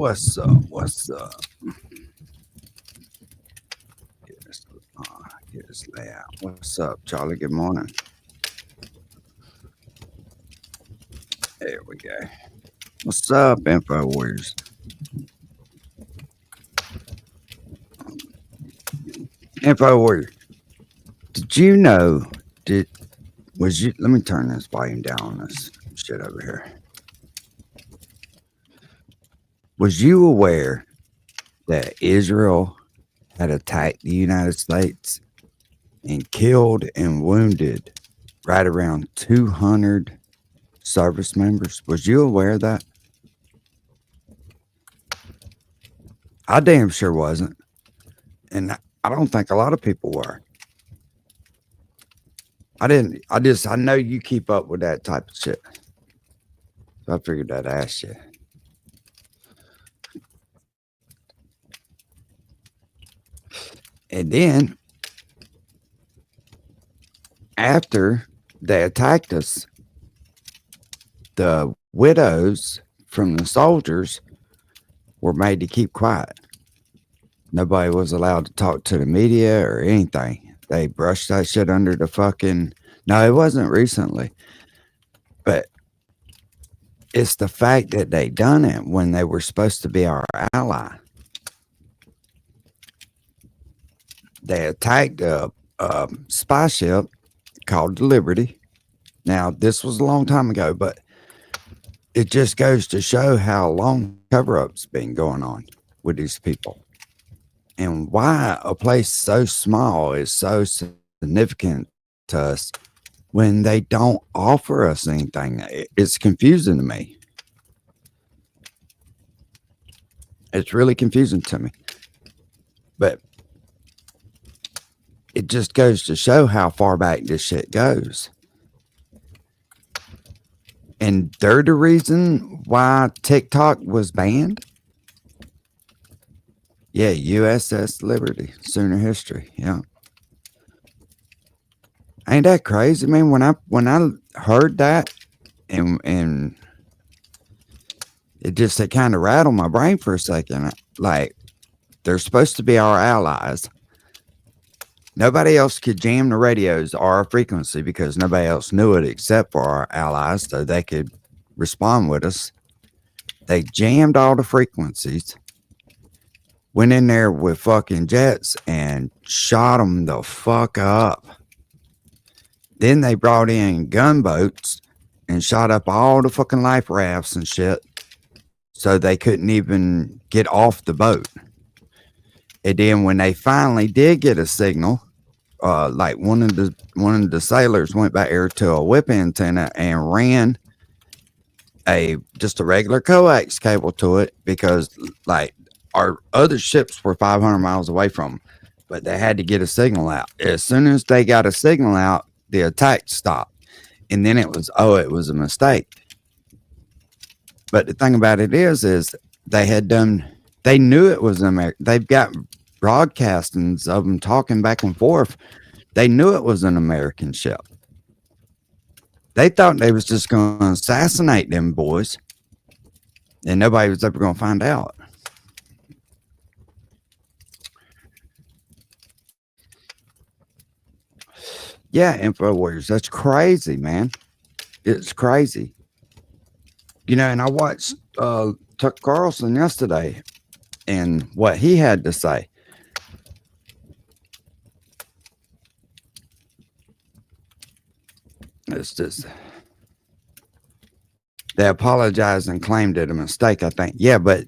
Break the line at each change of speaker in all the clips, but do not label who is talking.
What's up? What's up? Get this, get this layout. What's up, Charlie? Good morning. There we go. What's up, Info Warriors? Info Warrior. Did you know? Was you? Let me turn this volume down on this shit over here. Was you aware that Israel had attacked the United States and killed and wounded right around 200 service members? Was you aware of that? I damn sure wasn't. And I don't think a lot of people were. I know you keep up with that type of shit. So I figured I'd ask you. And then, after they attacked us, the widows from the soldiers were made to keep quiet. Nobody was allowed to talk to the media or anything. They brushed that shit under the fucking... No, it wasn't recently. But it's the fact that they done it when they were supposed to be our ally. They attacked a spy ship called the Liberty. Now, this was a long time ago, but it just goes to show how long cover-up's been going on with these people. And why a place so small is so significant to us when they don't offer us anything. It's confusing to me. It's really confusing to me. But it just goes to show how far back this shit goes. And they're the reason why TikTok was banned. Yeah, USS Liberty, Sooner history. Yeah. Ain't that crazy? I mean, when I heard that and it kind of rattled my brain for a second. Like, they're supposed to be our allies. Nobody else could jam the radios or our frequency because nobody else knew it except for our allies, so they could respond with us. They jammed all the frequencies, went in there with fucking jets and shot them the fuck up. Then they brought in gunboats and shot up all the fucking life rafts and shit, so they couldn't even get off the boat. And then when they finally did get a signal, like one of the sailors went back there to a whip antenna and ran just a regular coax cable to it, because like our other ships were 500 miles away from them, but they had to get a signal out. As soon as they got a signal out, the attack stopped. And then it was a mistake. But the thing about it is they knew it was America. They've got broadcastings of them talking back and forth. They knew it was an American ship. They thought they was just going to assassinate them boys, and nobody was ever going to find out. Yeah, Info Warriors, that's crazy, man. It's crazy. You know, and I watched Tucker Carlson yesterday and what he had to say. It's just, they apologized and claimed it a mistake, I think. Yeah, but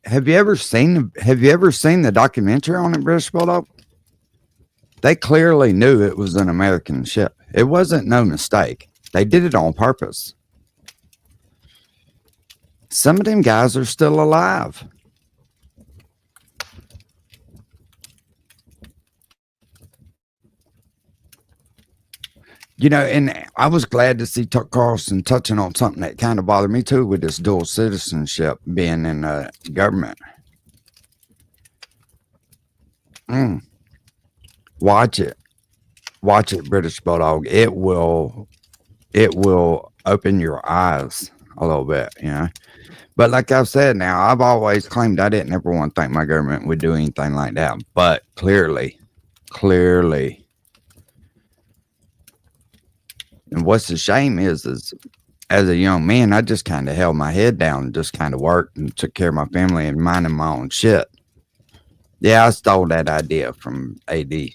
have you ever seen the documentary on it, British Bulldog? They clearly knew it was an American ship. It wasn't no mistake. They did it on purpose. Some of them guys are still alive. You know, and I was glad to see Tucker Carlson touching on something that kind of bothered me too, with this dual citizenship being in the government. Watch it, British Bulldog. It will open your eyes a little bit, you know. But like I've said now, I've always claimed I didn't ever want to think my government would do anything like that. But clearly, and what's the shame is as a young man, I just kind of held my head down and just kind of worked and took care of my family and minding my own shit. Yeah, I stole that idea from AD.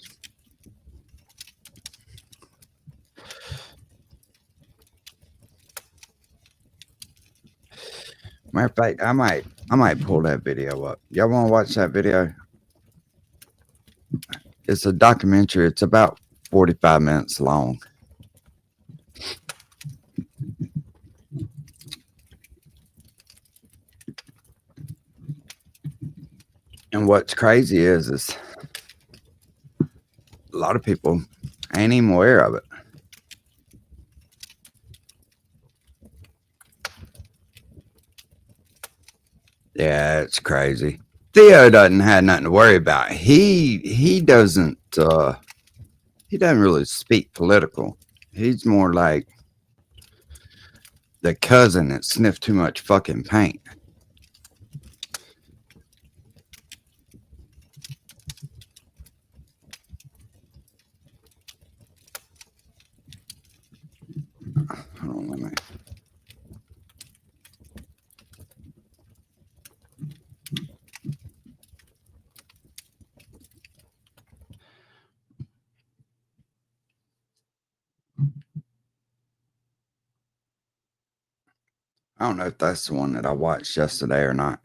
Matter of fact, I might pull that video up. Y'all want to watch that video? It's a documentary. It's about 45 minutes long. And what's crazy is a lot of people ain't even aware of it. Yeah, it's crazy. Theo doesn't have nothing to worry about. He doesn't really speak political. He's more like the cousin that sniffed too much fucking paint. Hold on, let me. I don't know if that's the one that I watched yesterday or not.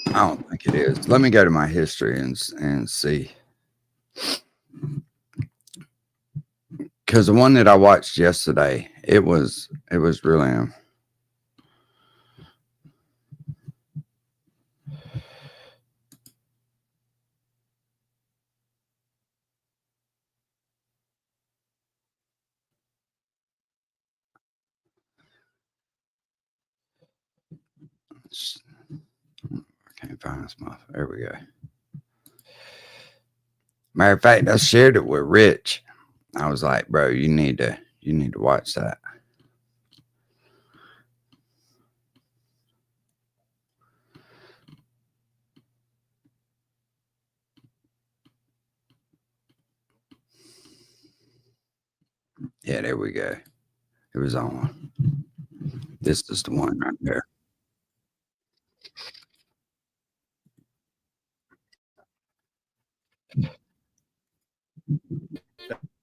I don't think it is. Let me go to my history and see. Because the one that I watched yesterday, it was really I can't find this muff. There we go. Matter of fact, I shared it with Rich. I was like, bro, you need to watch that. Yeah, there we go. It was on. This is the one right there.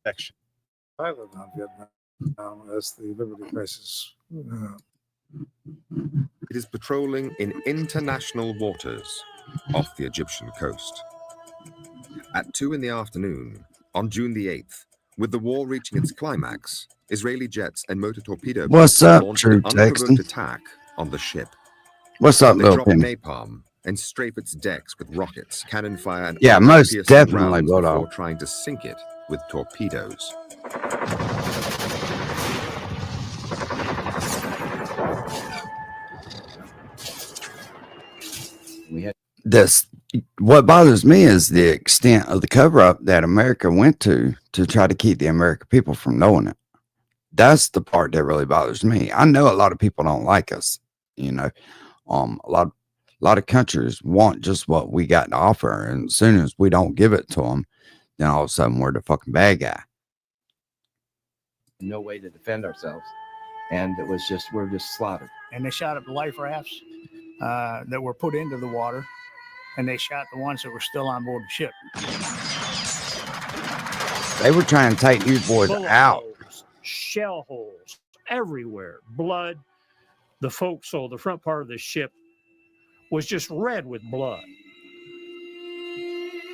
Action. Island on Vietnam as the Liberty crisis.
It is patrolling in international waters off the Egyptian coast. At 2 in the afternoon, on June the 8th, with the war reaching its climax, Israeli jets and motor torpedo
What's
boats
up,
launched
True
an unprovoked
Texan?
attack on the ship.
What's up,
They
little
dropped
Penny?
napalm and strafe its decks with rockets, cannon fire, and
Yeah, most
armor-piercing
definitely,
rounds
Bulldog.
before trying to sink it with torpedoes.
This what bothers me is the extent of the cover up that America went to try to keep the American people from knowing it. That's the part that really bothers me. I know a lot of people don't like us, you know. A lot of countries want just what we got to offer, and as soon as we don't give it to them, then all of a sudden we're the fucking bad guy.
No way to defend ourselves, and we're just slaughtered.
And they shot up the life rafts that were put into the water, and they shot the ones that were still on board the ship.
They were trying to take these boys
Bullet
out.
holes, shell holes everywhere, blood. The forecastle, the front part of the ship, was just red with blood.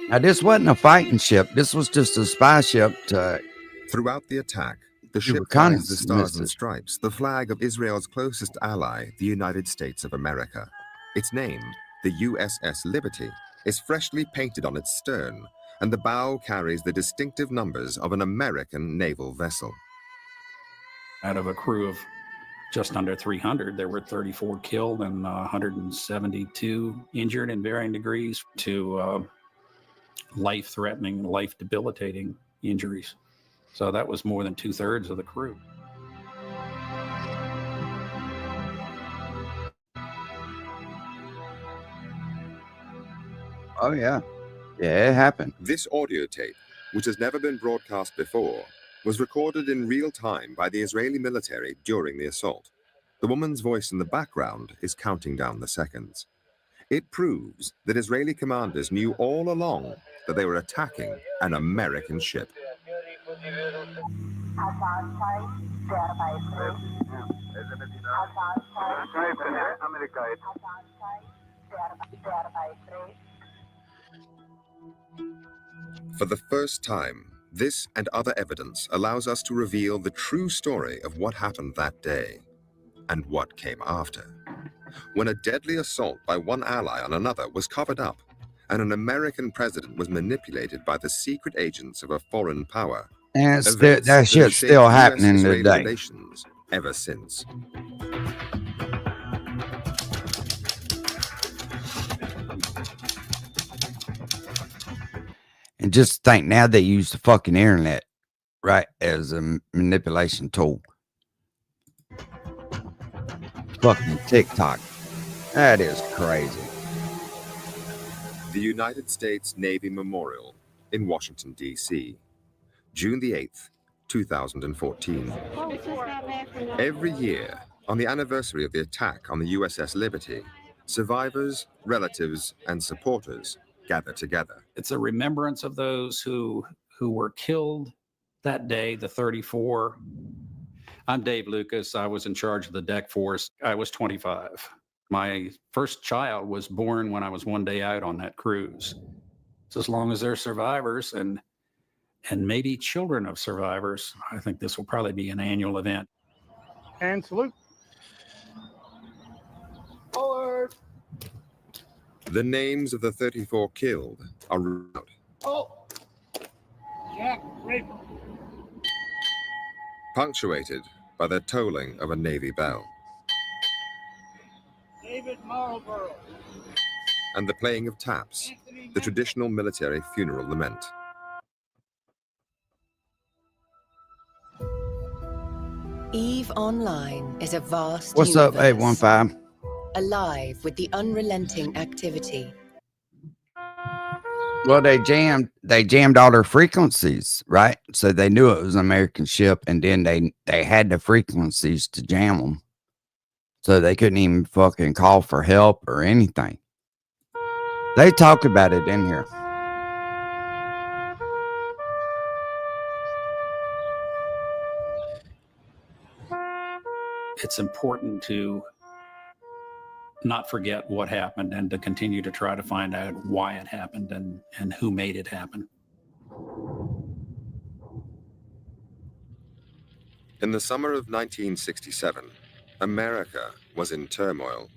Now, this wasn't a fighting ship. This was just a spy ship to
Throughout the attack, the
You
ship
were kind
flies
of
the Stars and
submissive.
Stripes, the flag of Israel's closest ally, the United States of America. Its name, the USS Liberty, is freshly painted on its stern, and the bow carries the distinctive numbers of an American naval vessel.
Out of a crew of just under 300, there were 34 killed and 172 injured in varying degrees. To life-threatening, life-debilitating injuries. So that was more than 2/3 of the crew.
Oh yeah. Yeah, it happened.
This audio tape, which has never been broadcast before, was recorded in real time by the Israeli military during the assault. The woman's voice in the background is counting down the seconds. It proves that Israeli commanders knew all along that they were attacking an American ship. For the first time, this and other evidence allows us to reveal the true story of what happened that day and what came after. When a deadly assault by one ally on another was covered up, and an American president was manipulated by the secret agents of a foreign power.
And it's
Events
that
have
shit's
shaped
still happening
US-Israeli
today.
relations ever since.
And just think now they use the fucking internet, right, as a manipulation tool. Fucking TikTok. That is crazy.
The United States Navy Memorial in Washington, D.C., June the 8th, 2014. Every year, on the anniversary of the attack on the USS Liberty, survivors, relatives, and supporters gather together.
It's a remembrance of those who were killed that day, the 34. I'm Dave Lucas. I was in charge of the deck force. I was 25. My first child was born when I was one day out on that cruise. So as long as they're survivors and maybe children of survivors, I think this will probably be an annual event.
And salute. Forward.
The names of the 34 killed are out.
Oh. Jack Raper.
Punctuated by the tolling of a Navy bell
David Marlborough.
and the playing of taps, the traditional military funeral lament.
EVE Online is a vast
What's up,
universe,
815?
alive with the unrelenting activity.
Well, they jammed all their frequencies, right? So they knew it was an American ship, and then they had the frequencies to jam them, so they couldn't even fucking call for help or anything. They talked about it in here.
It's important to not forget what happened and to continue to try to find out why it happened and who made it happen.
In the summer of 1967, America was in turmoil.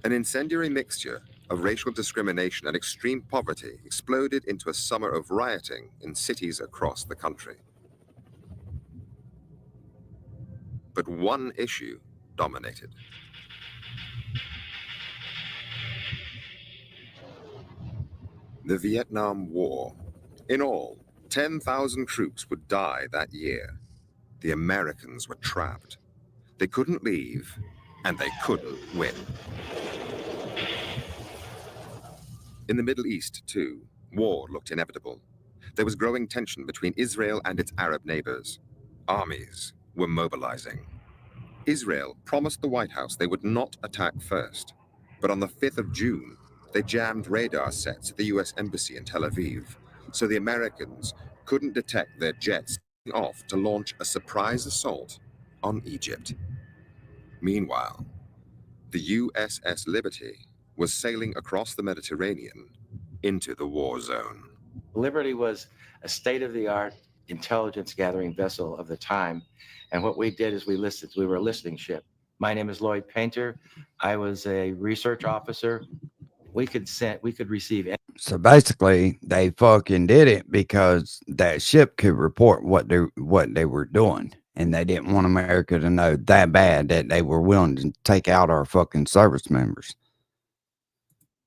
An incendiary mixture of racial discrimination and extreme poverty exploded into a summer of rioting in cities across the country. But one issue dominated. The Vietnam War. In all, 10,000 troops would die that year. The Americans were trapped. They couldn't leave, and they couldn't win. In the Middle East, too, war looked inevitable. There was growing tension between Israel and its Arab neighbors. Armies were mobilizing. Israel promised the White House they would not attack first, but on the 5th of June, they jammed radar sets at the U.S. Embassy in Tel Aviv, so the Americans couldn't detect their jets off to launch a surprise assault on Egypt. Meanwhile, the USS Liberty was sailing across the Mediterranean into the war zone.
Liberty was a state-of-the-art intelligence gathering vessel of the time. And what we did is we were a listening ship. My name is Lloyd Painter. I was a research officer. We could receive.
So basically, they fucking did it because that ship could report what they were doing, and they didn't want America to know that bad that they were willing to take out our fucking service members.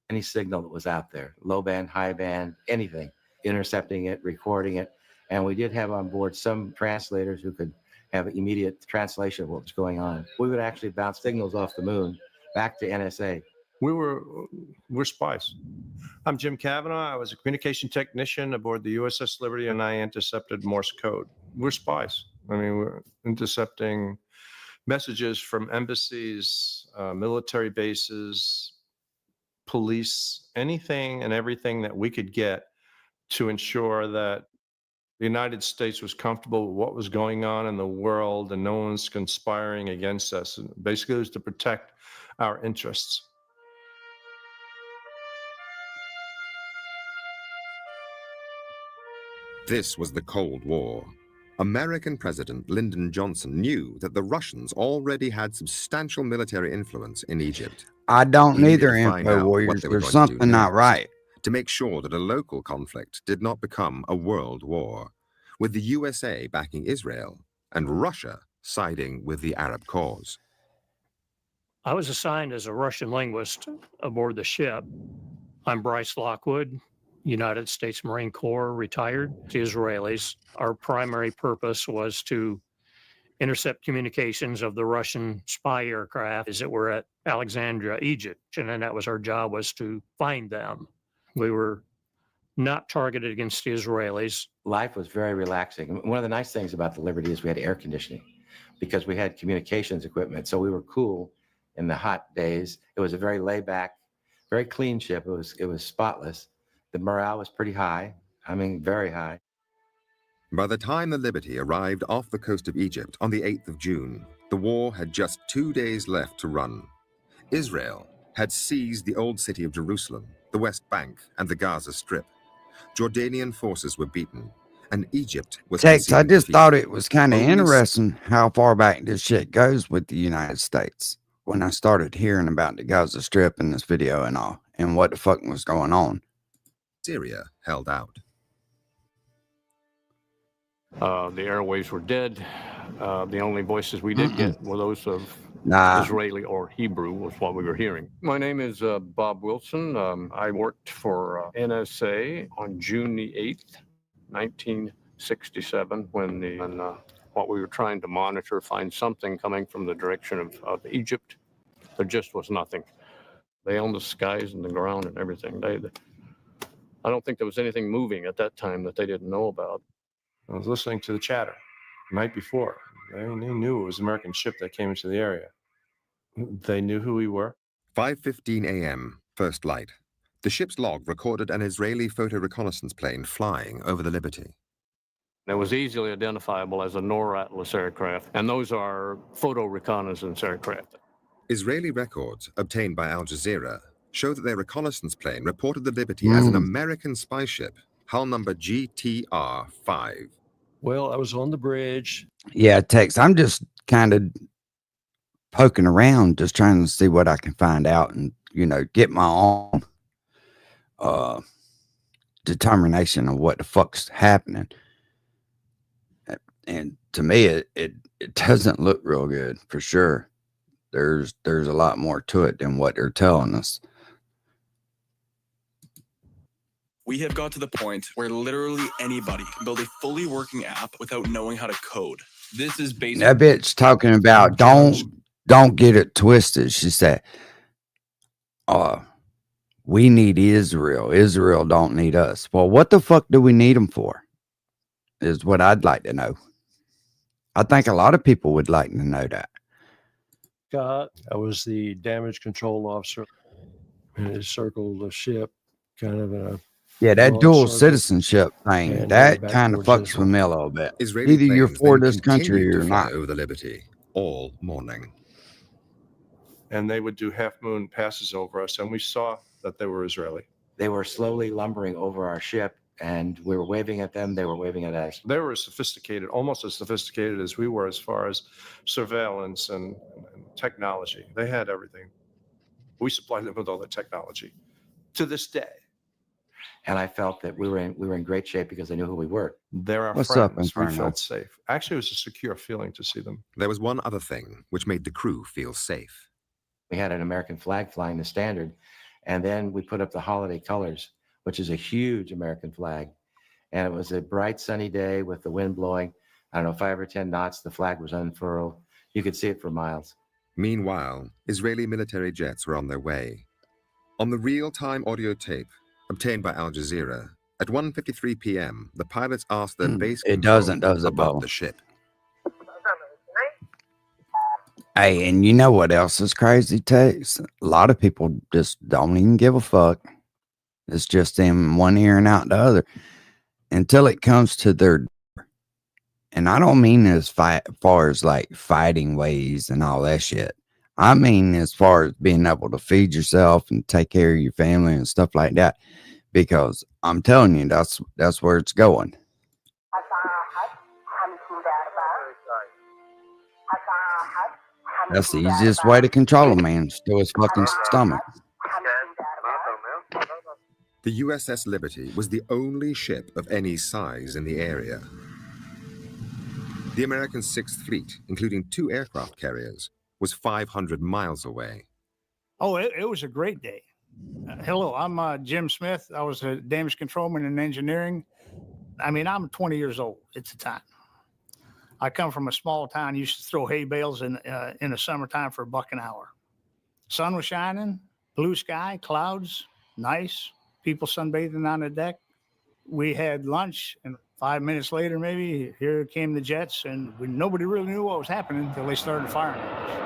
Any signal that was out there, low band, high band, anything. intercepting it, recording it. And we did have on board some translators who could have immediate translation of what was going on. We would actually bounce signals off the moon back to NSA.
We're spies. I'm Jim Kavanaugh. I was a communication technician aboard the USS Liberty, and I intercepted Morse code. We're spies. I mean, we're intercepting messages from embassies, military bases, police, anything and everything that we could get to ensure that the United States was comfortable with what was going on in the world and no one's conspiring against us. And basically, it was to protect our interests.
This was the Cold War. American President Lyndon Johnson knew that the Russians already had substantial military influence in Egypt.
I don't
He needed
neither,
to find out
Info
what
Warriors.
they were
There's
going to do
something not
next,
right.
to make sure that a local conflict did not become a world war, with the USA backing Israel and Russia siding with the Arab cause.
I was assigned as a Russian linguist aboard the ship. I'm Bryce Lockwood, United States Marine Corps, retired. The Israelis. Our primary purpose was to intercept communications of the Russian spy aircraft as it were at Alexandria, Egypt. And then that was our job, was to find them. We were not targeted against the Israelis.
Life was very relaxing. One of the nice things about the Liberty is we had air conditioning because we had communications equipment. So we were cool in the hot days. It was a very laid back, very clean ship. It was spotless. The morale was pretty high. I mean, very high.
By the time the Liberty arrived off the coast of Egypt on the 8th of June, the war had just 2 days left to run. Israel had seized the old city of Jerusalem, the West Bank, and the Gaza Strip. Jordanian forces were beaten, and Egypt was
Tex, I
conceding
just
defeat.
thought it was kind of
Only
interesting how far back this shit goes with the United States. When I started hearing about the Gaza Strip in this video and all, and what the fuck was going on.
Syria held out.
The airwaves were dead. The only voices we did get were those of
Nah,
Israeli or Hebrew was what we were hearing. My name is Bob Wilson. I worked for NSA on June the 8th, 1967, when what we were trying to monitor, find something coming from the direction of Egypt. There just was nothing. They owned the skies and the ground and everything. I don't think there was anything moving at that time that they didn't know about.
I was listening to the chatter the night before. They knew it was an American ship that came into the area. They knew who we were.
5:15 a.m., first light. The ship's log recorded an Israeli photo reconnaissance plane flying over the Liberty.
It was easily identifiable as a NOR Atlas aircraft, and those are photo reconnaissance aircraft.
Israeli records obtained by Al Jazeera show that their reconnaissance plane reported the Liberty as an American spy ship, hull number GTR-5.
Well, I was on the bridge.
yeah, Tex, I'm just kind of poking around, just trying to see what I can find out and, get my own determination of what the fuck's happening. And to me, it doesn't look real good for sure. There's a lot more to it than what they're telling us.
We have got to the point where literally anybody can build a fully working app without knowing how to code. This is basically
That bitch talking about don't get it twisted. She said, we need Israel. Israel don't need us. Well, what the fuck do we need them for? Is what I'd like to know. I think a lot of people would like to know that.
Scott, I was the damage control officer, and it circled the ship kind of in a
Yeah, that
broad
dual
circle.
citizenship thing,
And
that
back
kind of
towards
fucks with me a little bit.
Israeli
Either you're
planes
for
then
this country
continued
or
to fly
not.
over the Liberty all morning.
And they would do half-moon passes over us, and we saw that they were Israeli.
They were slowly lumbering over our ship, and we were waving at them. They were waving at us.
They were sophisticated, almost as sophisticated as we were as far as surveillance and technology. They had everything. We supplied them with all the technology to this day.
And I felt that we were in great shape because I knew who we were.
They're our
What's up,
friends. We
Inferno?
felt safe. Actually, it was a secure feeling to see them.
There was one other thing which made the crew feel safe.
We had an American flag flying the standard, and then we put up the holiday colors, which is a huge American flag. And it was a bright sunny day with the wind blowing, I don't know, 5 or 10 knots. The flag was unfurled. You could see it for miles.
Meanwhile, Israeli military jets were on their way. On the real-time audio tape obtained by Al Jazeera, at 1:53 p.m., the pilots asked their base
It
control
doesn't, does it,
above
Bo?
the ship.
Hey, and you know what else is crazy, Tex? A lot of people just don't even give a fuck. It's just in one ear and out the other until it comes to their. And I don't mean as far as like fighting ways and all that shit. I mean as far as being able to feed yourself and take care of your family and stuff like that. Because I'm telling you, that's where it's going. That's the easiest way to control a man, steal his fucking stomach.
The USS Liberty was the only ship of any size in the area. The American Sixth Fleet, including 2 aircraft carriers, was 500 miles away.
Oh, it was a great day. Hello, I'm Jim Smith. I was a damage controlman in engineering. I mean, I'm 20 years old at the time. I come from a small town, used to throw hay bales in the summertime for $1 an hour. Sun was shining, blue sky, clouds, nice, people sunbathing on the deck. We had lunch, and 5 minutes later, maybe, here came the jets, and nobody really knew what was happening until they started firing at us.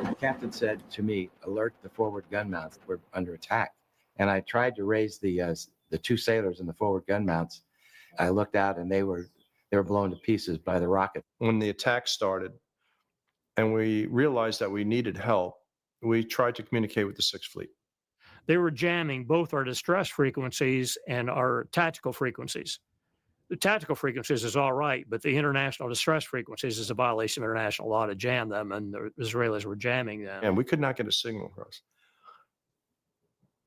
The captain said to me, alert the forward gun mounts, we're under attack. And I tried to raise the 2 sailors in the forward gun mounts. I looked out and they were blown to pieces by the rocket.
When the attack started and we realized that we needed help, we tried to communicate with the Sixth Fleet.
They were jamming both our distress frequencies and our tactical frequencies. The tactical frequencies is all right, but the international distress frequencies is a violation of international law to jam them, and the Israelis were jamming them.
And we could not get a signal across.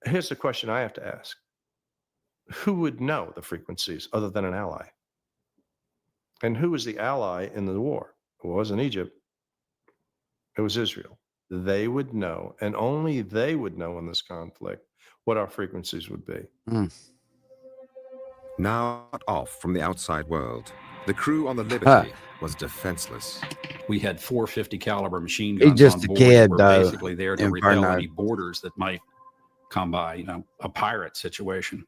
Here's the question I have to ask. Who would know the frequencies other than an ally? And who was the ally in the war? It wasn't Egypt. It was Israel. They would know, and only they would know in this conflict what our frequencies would be.
Now cut off from the outside world, the crew on the Liberty was defenseless.
We had 450 caliber machine
He's
guns
just
on
a
board
kid,
that were
though,
basically there to
Inferno.
repel any boarders that might come by, a pirate situation.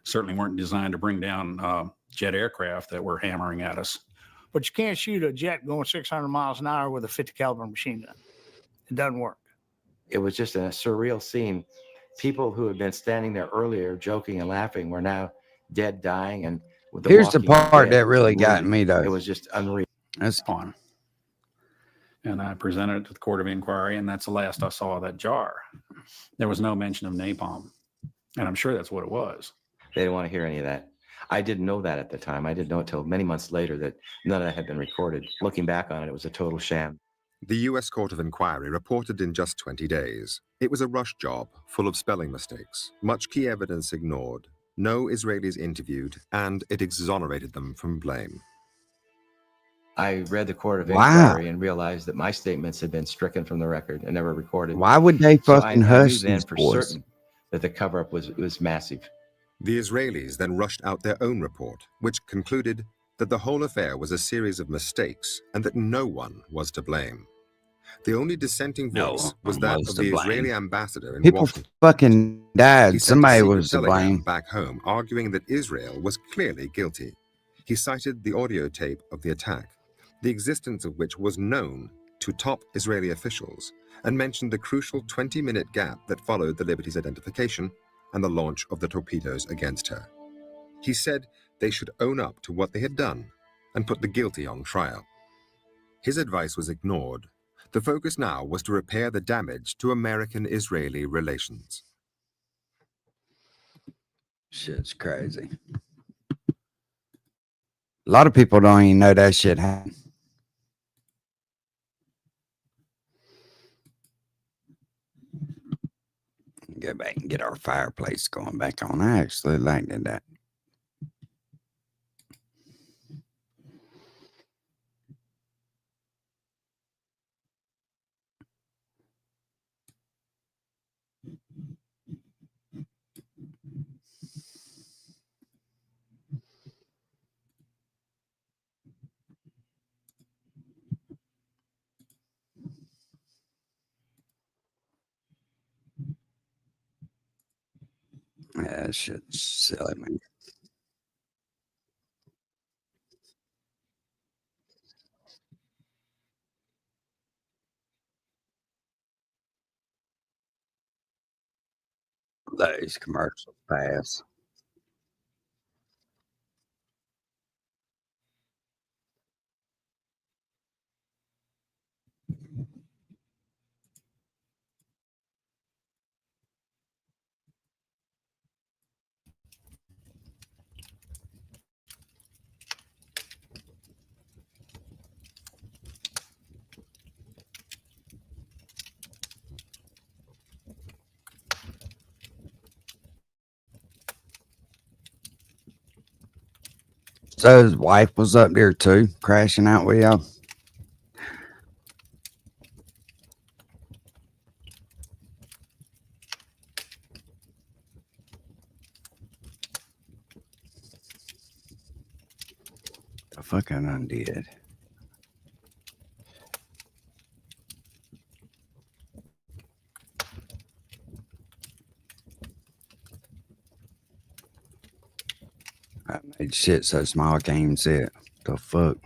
Certainly weren't designed to bring down jet aircraft that were hammering at us.
But you can't shoot a jet going 600 miles an hour with a 50 caliber machine gun. It doesn't work.
It was just a surreal scene. People who had been standing there earlier joking and laughing were now dead, dying. And with
Here's the
walking
part
dead
that really got
moving.
me, though.
It was just unreal.
That's
on. And I presented it to the Court of Inquiry, and that's the last I saw of that jar. There was no mention of napalm, and I'm sure that's what it was.
They didn't want to hear any of that. I didn't know that at the time. I didn't know until many months later that none of that had been recorded. Looking back on it, it was a total sham.
The U.S. Court of Inquiry reported in just 20 days. It was a rush job, full of spelling mistakes, much key evidence ignored, no Israelis interviewed, and it exonerated them from blame.
I read the Court of
Wow.
Inquiry and realized that my statements had been stricken from the record and never recorded.
Why would they
So
fucking
I
hush
knew then
these
for
boys?
certain that the cover-up was massive.
The Israelis then rushed out their own report, which concluded that the whole affair was a series of mistakes and that no one was to blame. The only dissenting voice was that of the Israeli ambassador in
People
Washington.
fucking died.
He sent a
Somebody
secret
was to
telegram
blame.
back home, arguing that Israel was clearly guilty. He cited the audio tape of the attack, the existence of which was known to top Israeli officials, and mentioned the crucial 20-minute gap that followed the Liberty's identification and the launch of the torpedoes against her. He said they should own up to what they had done and put the guilty on trial. His advice was ignored. The focus now was to repair the damage to American-Israeli relations.
Shit's crazy. A lot of people don't even know that shit happened. Go back and get our fireplace going back on. I actually liked that. That shit's silly, man. Those commercials pass. So his wife was up there too, crashing out with y'all. The fucking undid. I made shit so small I can't even see it. The fuck?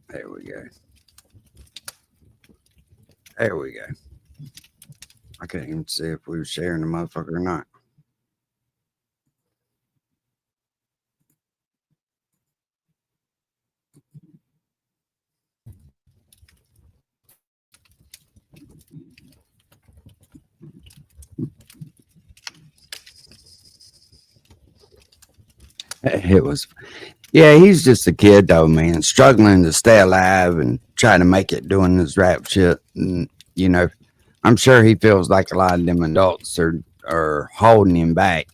There we go. There we go. I couldn't even see if we were sharing the motherfucker or not. It was, yeah, he's just a kid though, man, struggling to stay alive and trying to make it doing this rap shit. And, you know, I'm sure he feels like a lot of them adults are holding him back.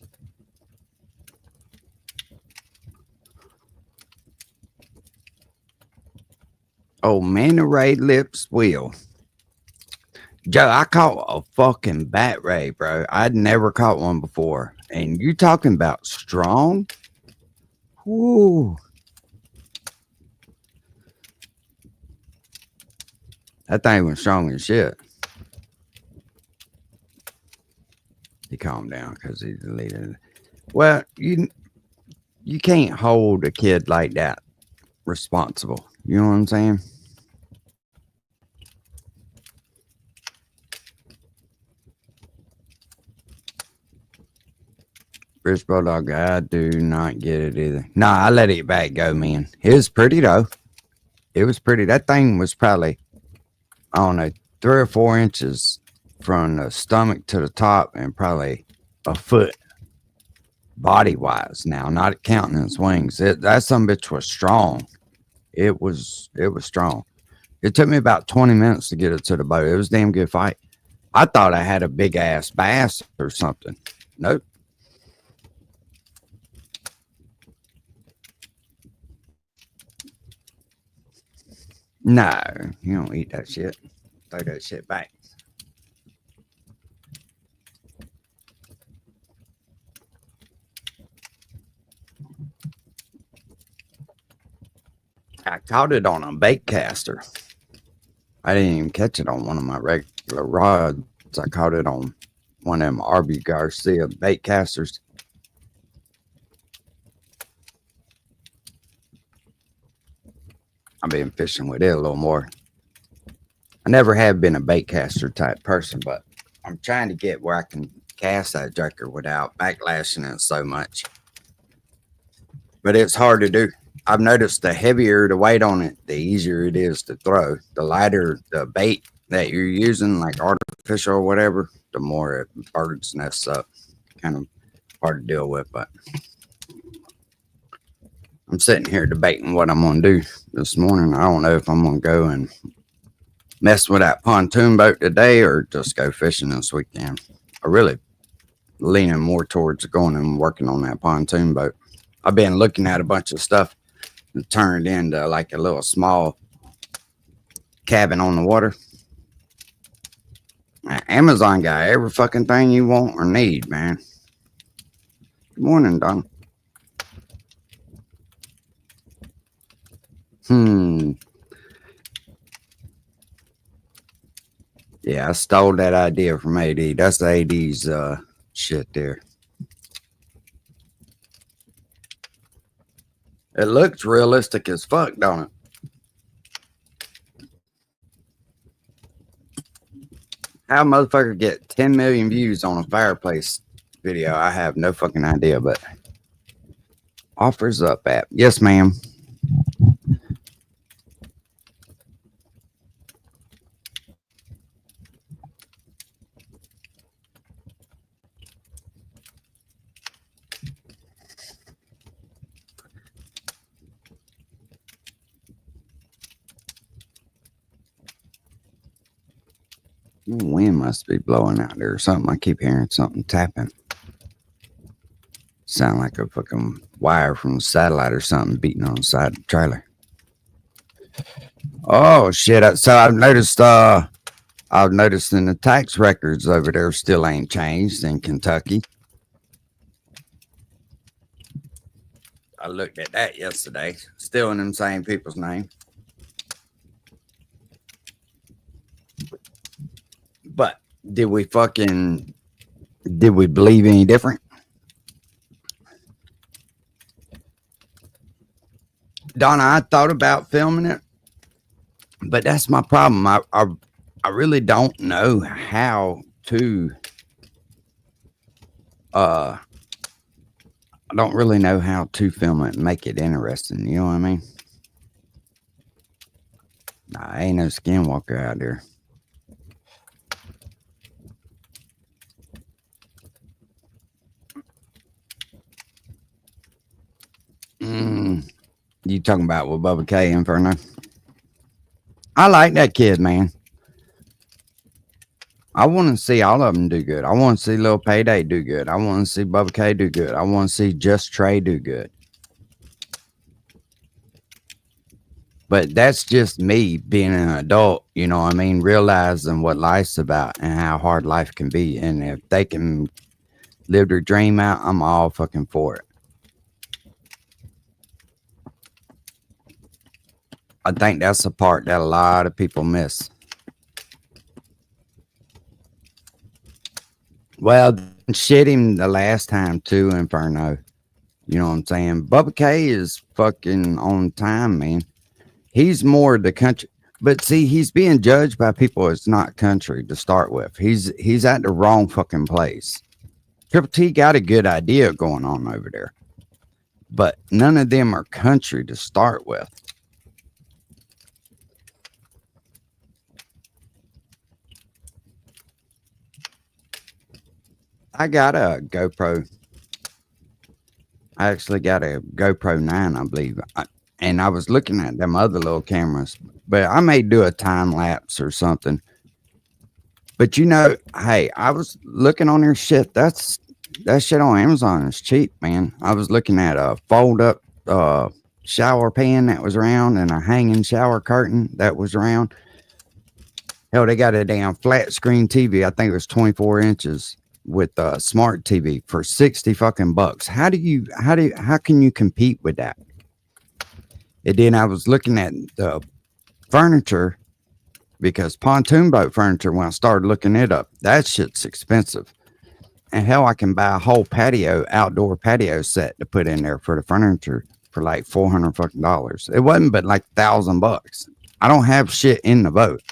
Oh, Manta Ray Lips Will. Joe, I caught a fucking bat ray, bro. I'd never caught one before. And you talking about strong? Woo. That thing was strong as shit. He calmed down because he deleted it. Well, you can't hold a kid like that responsible. You know what I'm saying? British Bulldog, I do not get it either. Nah, I let it back go, man. It was pretty though. It was pretty. That thing was probably, I don't know, 3 or 4 inches from the stomach to the top and probably a foot body wise now, not counting its wings. That some bitch was strong. It was strong. It took me about 20 minutes to get it to the boat. It was a damn good fight. I thought I had a big ass bass or something. Nope. No, you don't eat that shit. Throw that shit back. I caught it on a bait caster. I didn't even catch it on one of my regular rods. I caught it on one of them RB Garcia bait casters. I've been fishing with it a little more. I never have been a bait caster type person, but I'm trying to get where I can cast that joker without backlashing it so much. But it's hard to do. I've noticed the heavier the weight on it, the easier it is to throw. The lighter the bait that you're using, like artificial or whatever, the more it birds nests up. Kind of hard to deal with, but I'm sitting here debating what I'm going to do this morning. I don't know if I'm going to go and mess with that pontoon boat today or just go fishing this weekend. I really leaning more towards going and working on that pontoon boat. I've been looking at a bunch of stuff and turned into like a little small cabin on the water. Amazon got every fucking thing you want or need, man. Good morning, Don. Yeah, I stole that idea from AD. That's the AD's shit there. It looks realistic as fuck, don't it? How a motherfucker get 10 million views on a fireplace video? I have no fucking idea, but offers up app. Yes, ma'am. Wind must be blowing out there or something. I keep hearing something tapping. Sound like a fucking wire from a satellite or something beating on the side of the trailer. Oh shit. So I've noticed in the tax records over there still ain't changed in Kentucky. I looked at that yesterday. Still in them same people's name. But did we believe any different? Donna, I thought about filming it, but that's my problem. I really don't know how to I don't really know how to film it and make it interesting, you know what I mean? Nah, ain't no skinwalker out there. You talking about with Bubba K Inferno? I like that kid, man. I want to see all of them do good. I want to see Lil Payday do good. I want to see Bubba K do good. I want to see Just Trey do good. But that's just me being an adult, you know what I mean? Realizing what life's about and how hard life can be. And if they can live their dream out, I'm all fucking for it. I think that's the part that a lot of people miss. Well, shit him the last time too, Inferno. You know what I'm saying? Bubba K is fucking on time, man. He's more the country. But see, he's being judged by people it's not country to start with. He's at the wrong fucking place. Triple T got a good idea going on over there. But none of them are country to start with. I got a GoPro. I actually got a GoPro 9, I believe. And I was looking at them other little cameras, but I may do a time lapse or something. But you know, hey, I was looking on their shit. That shit on Amazon is cheap, man. I was looking at a fold up shower pan that was around and a hanging shower curtain that was around. Hell, they got a damn flat screen TV. I think it was 24 inches. With a smart TV for 60 fucking bucks. How can you compete with that? And then I was looking at the furniture because pontoon boat furniture, when I started looking it up, that shit's expensive. And hell, I can buy a whole outdoor patio set to put in there for the furniture for like $400 fucking dollars. It wasn't but like $1,000. I don't have shit in the boat.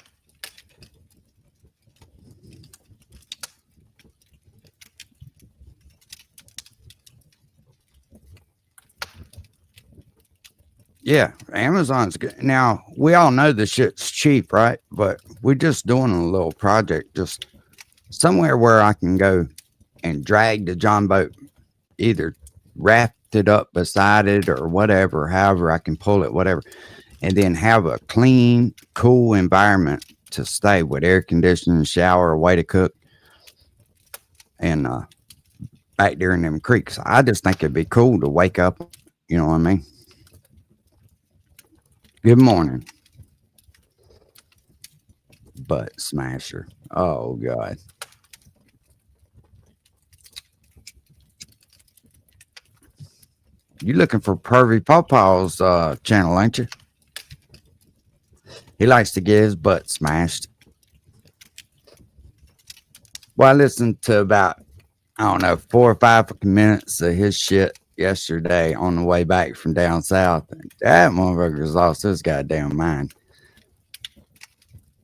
Yeah, Amazon's good. Now, we all know the shit's cheap, right? But we're just doing a little project, just somewhere where I can go and drag the John boat, either wrapped it up beside it or whatever, however I can pull it, whatever, and then have a clean, cool environment to stay with air conditioning, shower, a way to cook, and back there in them creeks. I just think it'd be cool to wake up, you know what I mean? Good morning. Butt smasher. Oh, God. You looking for Pervy Pawpaw's channel, ain't you? He likes to get his butt smashed. Well, I listened to about, I don't know, 4 or 5 minutes of his shit yesterday on the way back from down south. That motherfucker's lost his goddamn mind.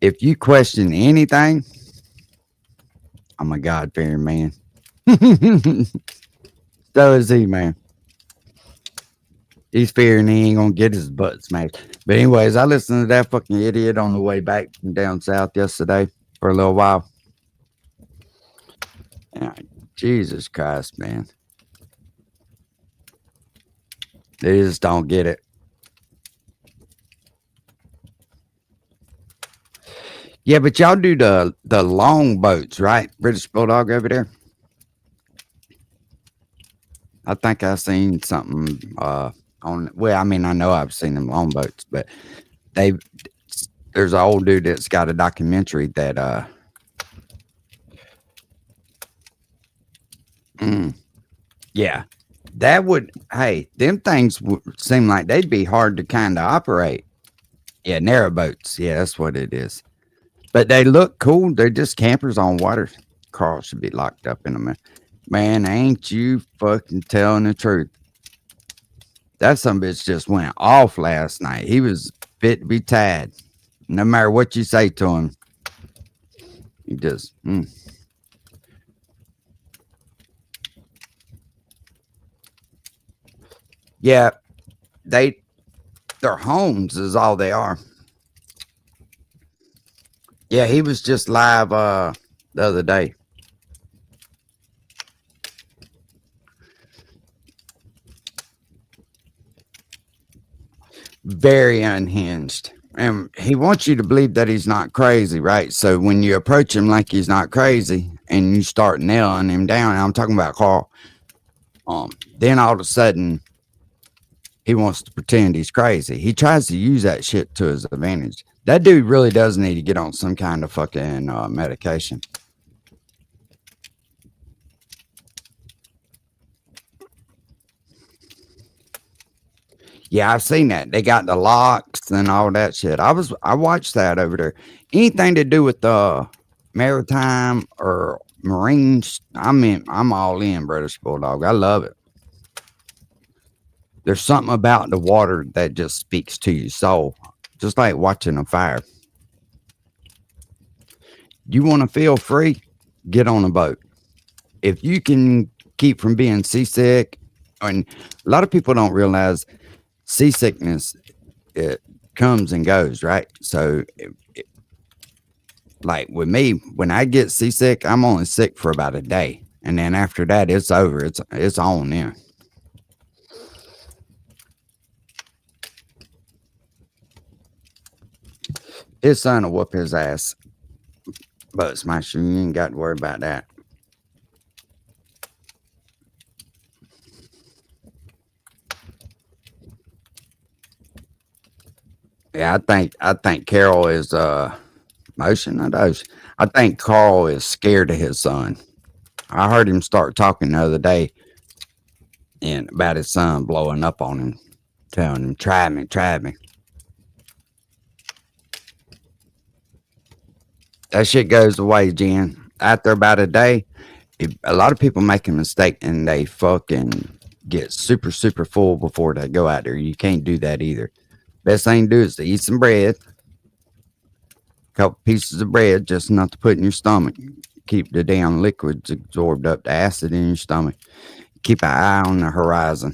If you question anything, I'm a God-fearing man. So is he, man. He's fearing he ain't gonna get his butt smashed. But anyways, I listened to that fucking idiot on the way back from down south yesterday for a little while. And Jesus Christ, man. They just don't get it. Yeah, but y'all do the long boats, right? British Bulldog over there. I think I seen something on. Well, I mean, I know I've seen them long boats, but there's an old dude that's got a documentary that yeah, that would. Hey, them things would seem like they'd be hard to kind of operate. Yeah, narrow boats. Yeah, that's what it is. But they look cool. They're just campers on water. Carl should be locked up in a minute. Man, ain't you fucking telling the truth? That some bitch just went off last night. He was fit to be tied. No matter what you say to him, he just. Yeah, their homes is all they are. Yeah, he was just live the other day. Very unhinged. And he wants you to believe that he's not crazy, right? So when you approach him like he's not crazy and you start nailing him down, I'm talking about Carl, then all of a sudden he wants to pretend he's crazy. He tries to use that shit to his advantage. That dude really does need to get on some kind of fucking medication. Yeah, I've seen that. They got the locks and all that shit. I watched that over there. Anything to do with the maritime or Marines, I'm all in British Bulldog. I love it. There's something about the water that just speaks to your soul. Just like watching a fire. You want to feel free? Get on a boat. If you can keep from being seasick, and a lot of people don't realize seasickness, it comes and goes, right? So, like with me, when I get seasick, I'm only sick for about a day. And then after that, it's over. It's on then. His son will whoop his ass. But Smasher, you ain't got to worry about that. Yeah, I think Carol is motion of those. I think Carl is scared of his son. I heard him start talking the other day and about his son blowing up on him, telling him, try me. That shit goes away, Jen. After about a day, a lot of people make a mistake and they fucking get super, super full before they go out there. You can't do that either. Best thing to do is to eat some bread, a couple pieces of bread, just enough to put in your stomach. Keep the damn liquids absorbed up, the acid in your stomach. Keep an eye on the horizon.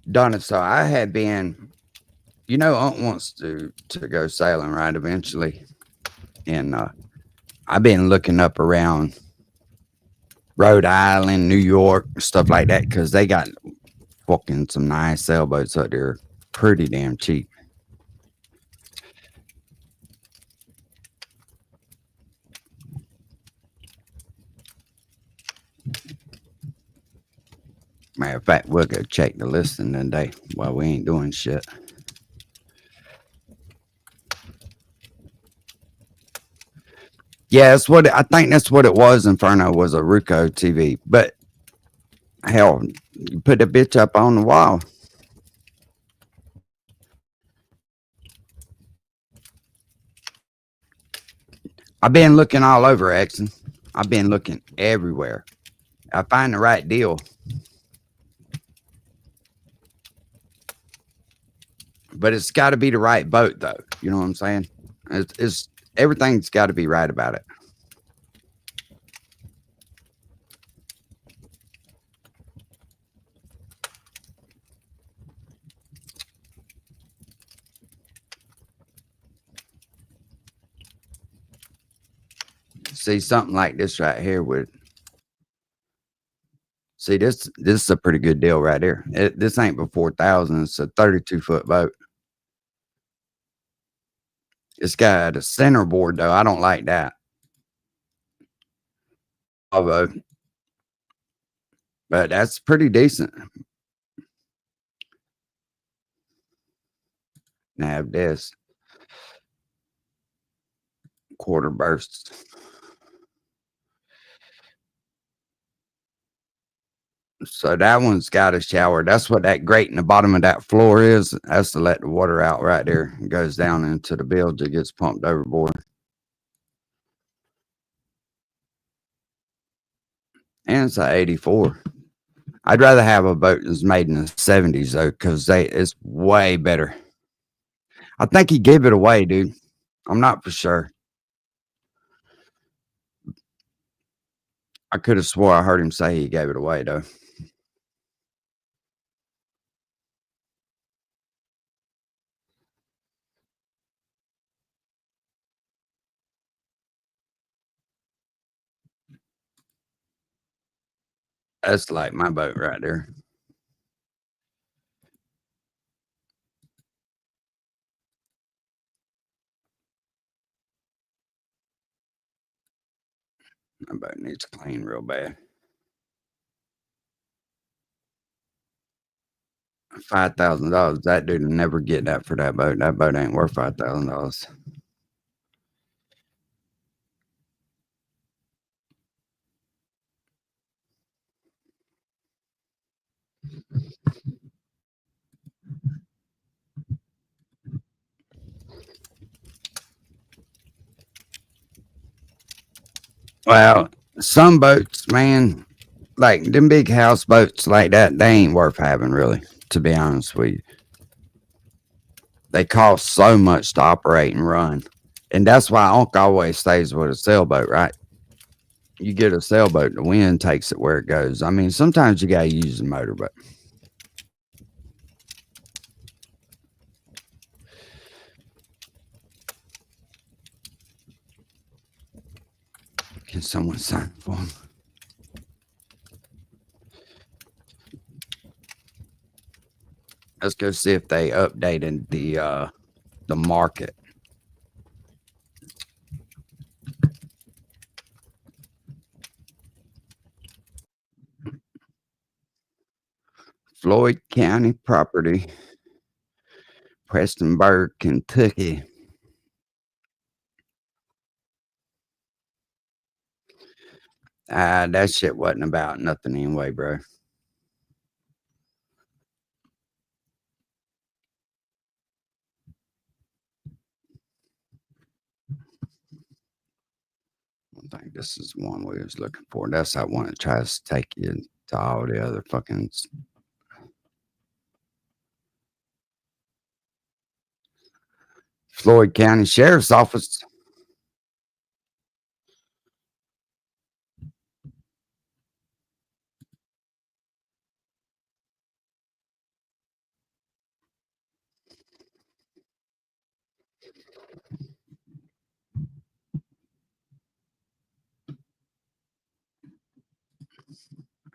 Donna, so I had been, Aunt wants to go sailing, right, eventually. And I've been looking up around Rhode Island, New York, stuff like that, because they got fucking some nice sailboats up there, pretty damn cheap. Matter of fact, we'll go check the listing today while we ain't doing shit. Yeah, I think that's what it was. Inferno was a Ruco TV, but hell, You put the bitch up on the wall. I've been looking all over, Exxon. I've been looking everywhere. I find the right deal. But it's got to be the right boat, though. You know what I'm saying? It's everything's got to be right about it. See, something like this right here would. See, this is a pretty good deal right here. This ain't but 4,000. It's a 32-foot boat. It's got a center board, though. I don't like that. Although, but that's pretty decent. Now this quarter bursts. So that one's got a shower. That's what that grate in the bottom of that floor is. That's to let the water out right there. It goes down into the bilge. It gets pumped overboard. And it's a 84. I'd rather have a boat that's made in the 70s though, because it's way better. I think he gave it away, dude. I'm not for sure. I could have swore I heard him say he gave it away though. That's like my boat right there. My boat needs clean real bad. $5,000. That dude will never get that for that boat. That boat ain't worth $5,000. Well, some boats, man, like them big houseboats like that, they ain't worth having, really, to be honest with you. They cost so much to operate and run. And that's why Unc always stays with a sailboat, right? You get a sailboat, the wind takes it where it goes. I mean, sometimes you got to use the motor, but can someone sign for him? Let's go see if they updated the market. Floyd County property, Prestonburg, Kentucky. That shit wasn't about nothing anyway, bro. I think this is one we was looking for. That's that one that tries to take you to all the other fucking. Floyd County Sheriff's Office.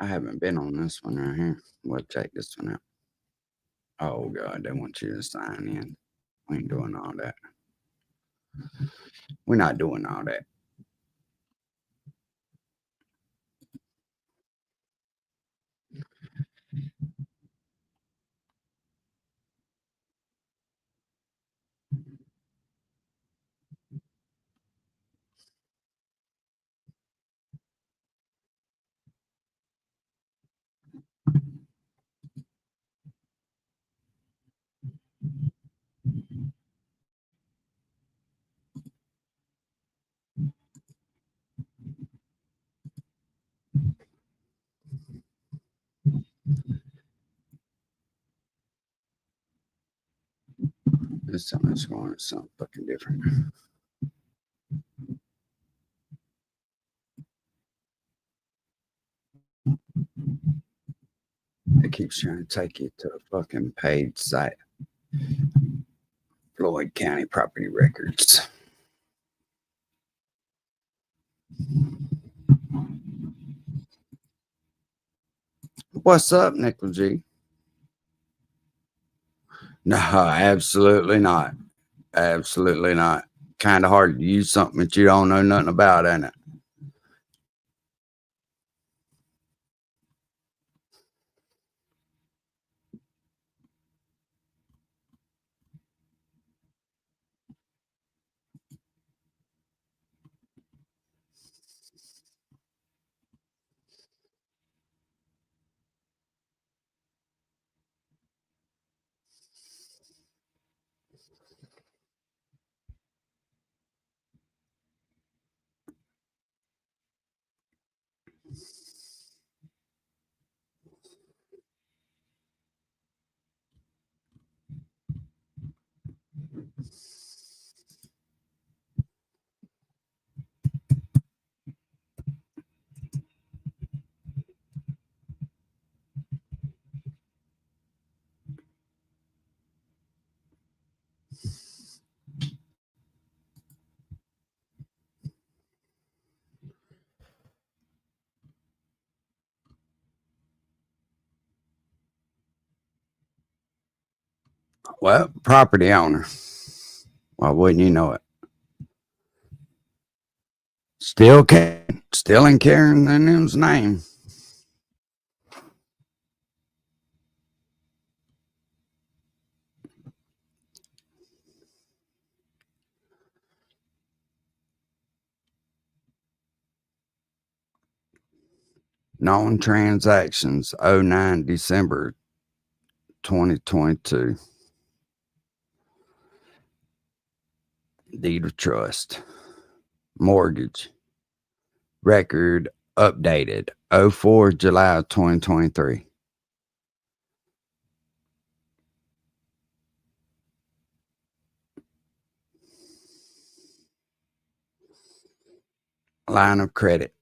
I haven't been on this one right here. We'll check this one out. Oh, God, they want you to sign in. We ain't doing all that. We're not doing all that. This time it's going to something fucking different. It keeps trying to take you to a fucking paid site. Floyd County Property Records. What's up, Nickel G? No, absolutely not. Absolutely not. Kind of hard to use something that you don't know nothing about, ain't it? Well, property owner. Why wouldn't you know it? Still in Karen and them's name. Known transactions 09 December 2022. Deed of trust. Mortgage. Record updated 04 July 2023. Line of credit.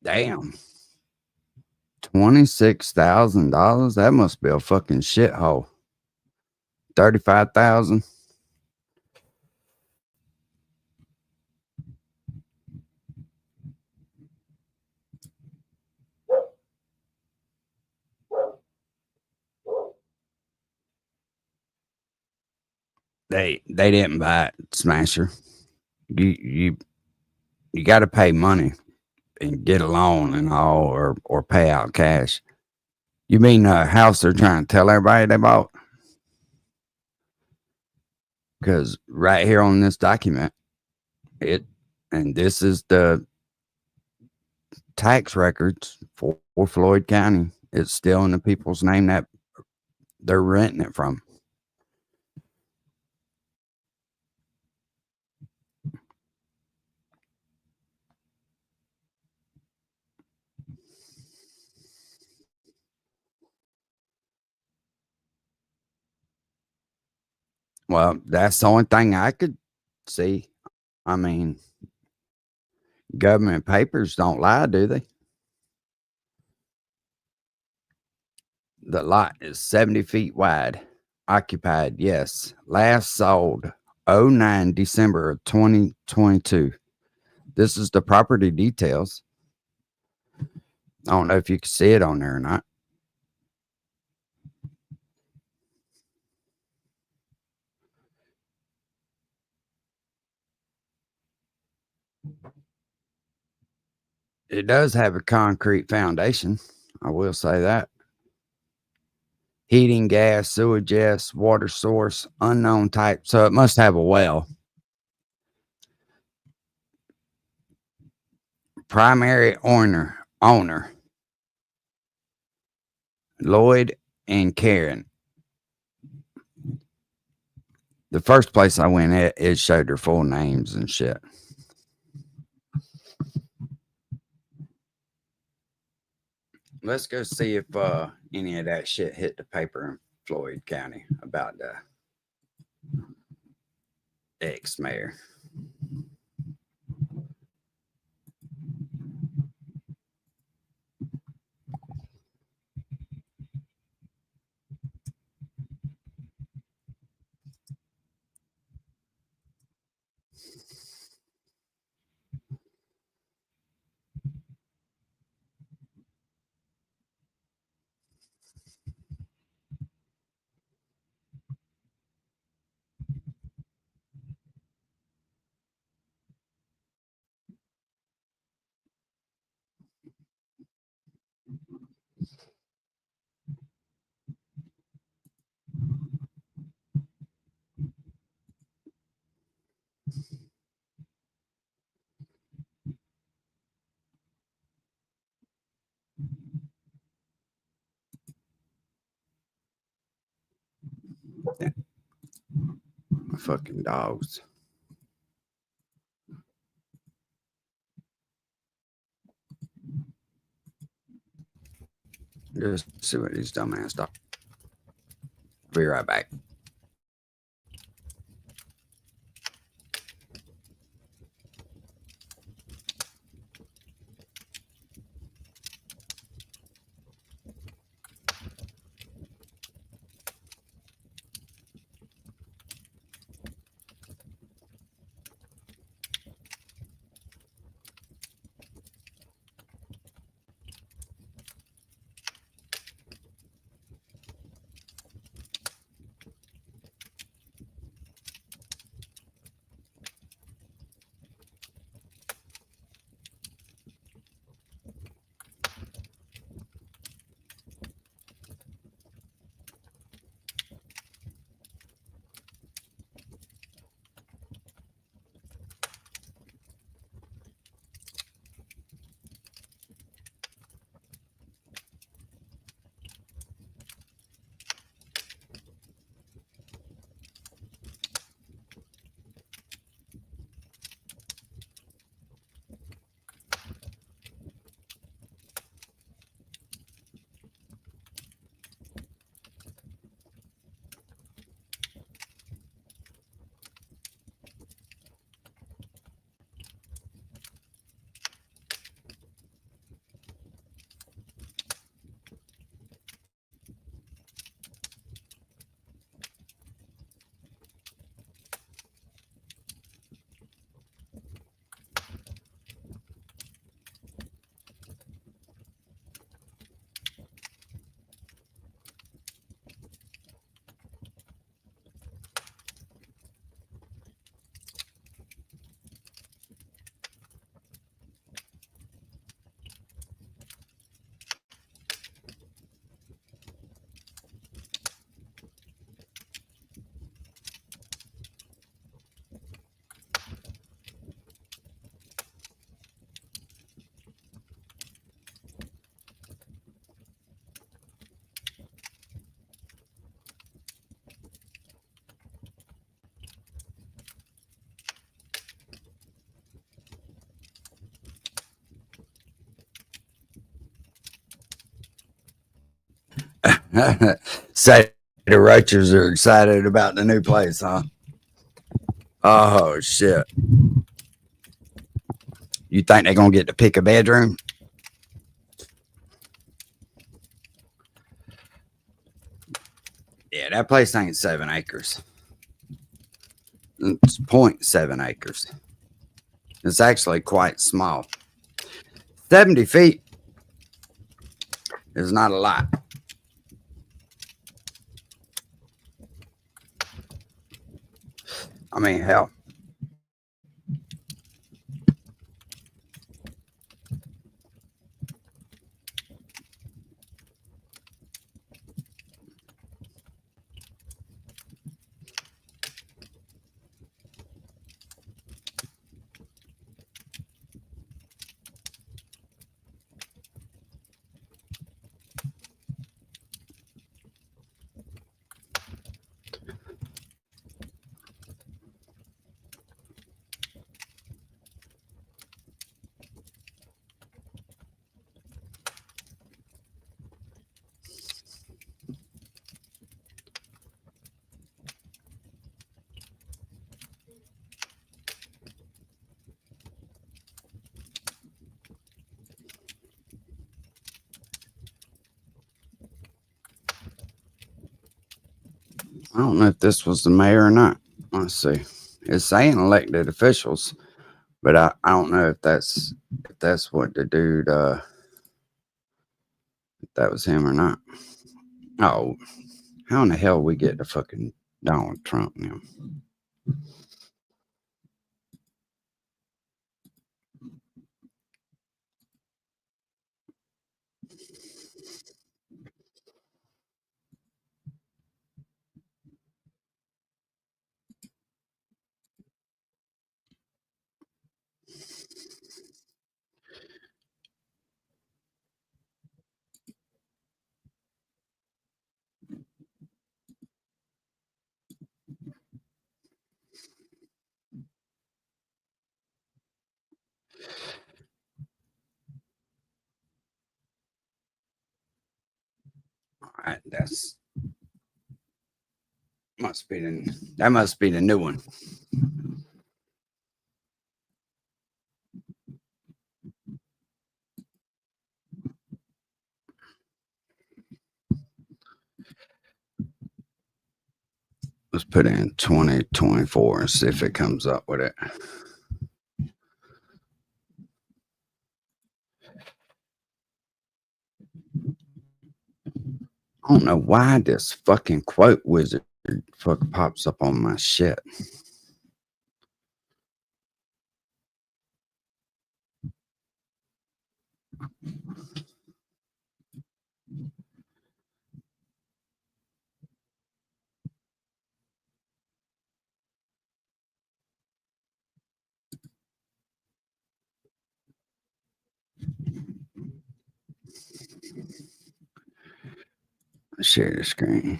Damn. $26,000. That must be a fucking shithole. 35,000. They didn't buy it, Smasher. You got to pay money and get a loan and all, or pay out cash. You mean a house they're trying to tell everybody they bought? Because right here on this document, and this is the tax records for Floyd County. It's still in the people's name that they're renting it from. Well, that's the only thing I could see. I mean, government papers don't lie, do they? The lot is 70 feet wide. Occupied, yes. Last sold 09 December of 2022. This is the property details. I don't know if you can see it on there or not. It does have a concrete foundation. I will say that. Heating, gas, sewage, yes, water source, unknown type. So it must have a well. primary owner Lloyd and Karen. The first place I went at, it showed their full names and shit. Let's go see if any of that shit hit the paper in Floyd County about the ex-mayor. Fucking dogs. Just see what these dumbass dogs. Be right back. Say the roaches are excited about the new place, huh? Oh shit. You think they're gonna get to pick a bedroom? Yeah, that place ain't 7 acres. It's 0.7 acres. It's actually quite small. 70 feet is not a lot. I mean, hell. I don't know if this was the mayor or not. Let's see. It's saying elected officials, but I don't know if that's what the dude if that was him or not. Oh, how in the hell we get to fucking Donald Trump now? All right, that must be the new one. Let's put in 2024 and see if it comes up with it. I don't know why this fucking quote wizard fucking pops up on my shit. Share the screen.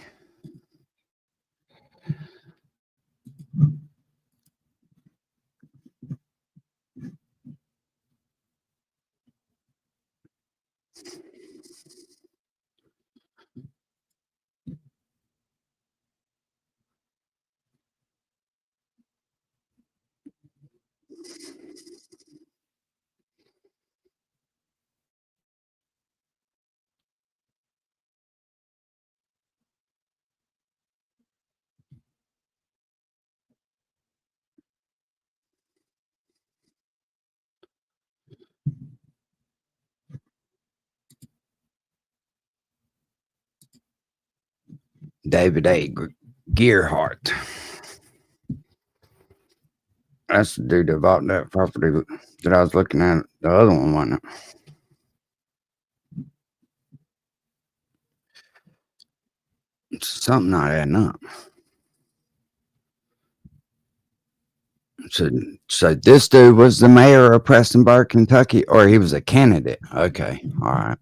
David A. Gearhart. That's the dude that bought that property that I was looking at. The other one, wasn't it? Something not adding up. So this dude was the mayor of Prestonburg, Kentucky, or he was a candidate. Okay, all right.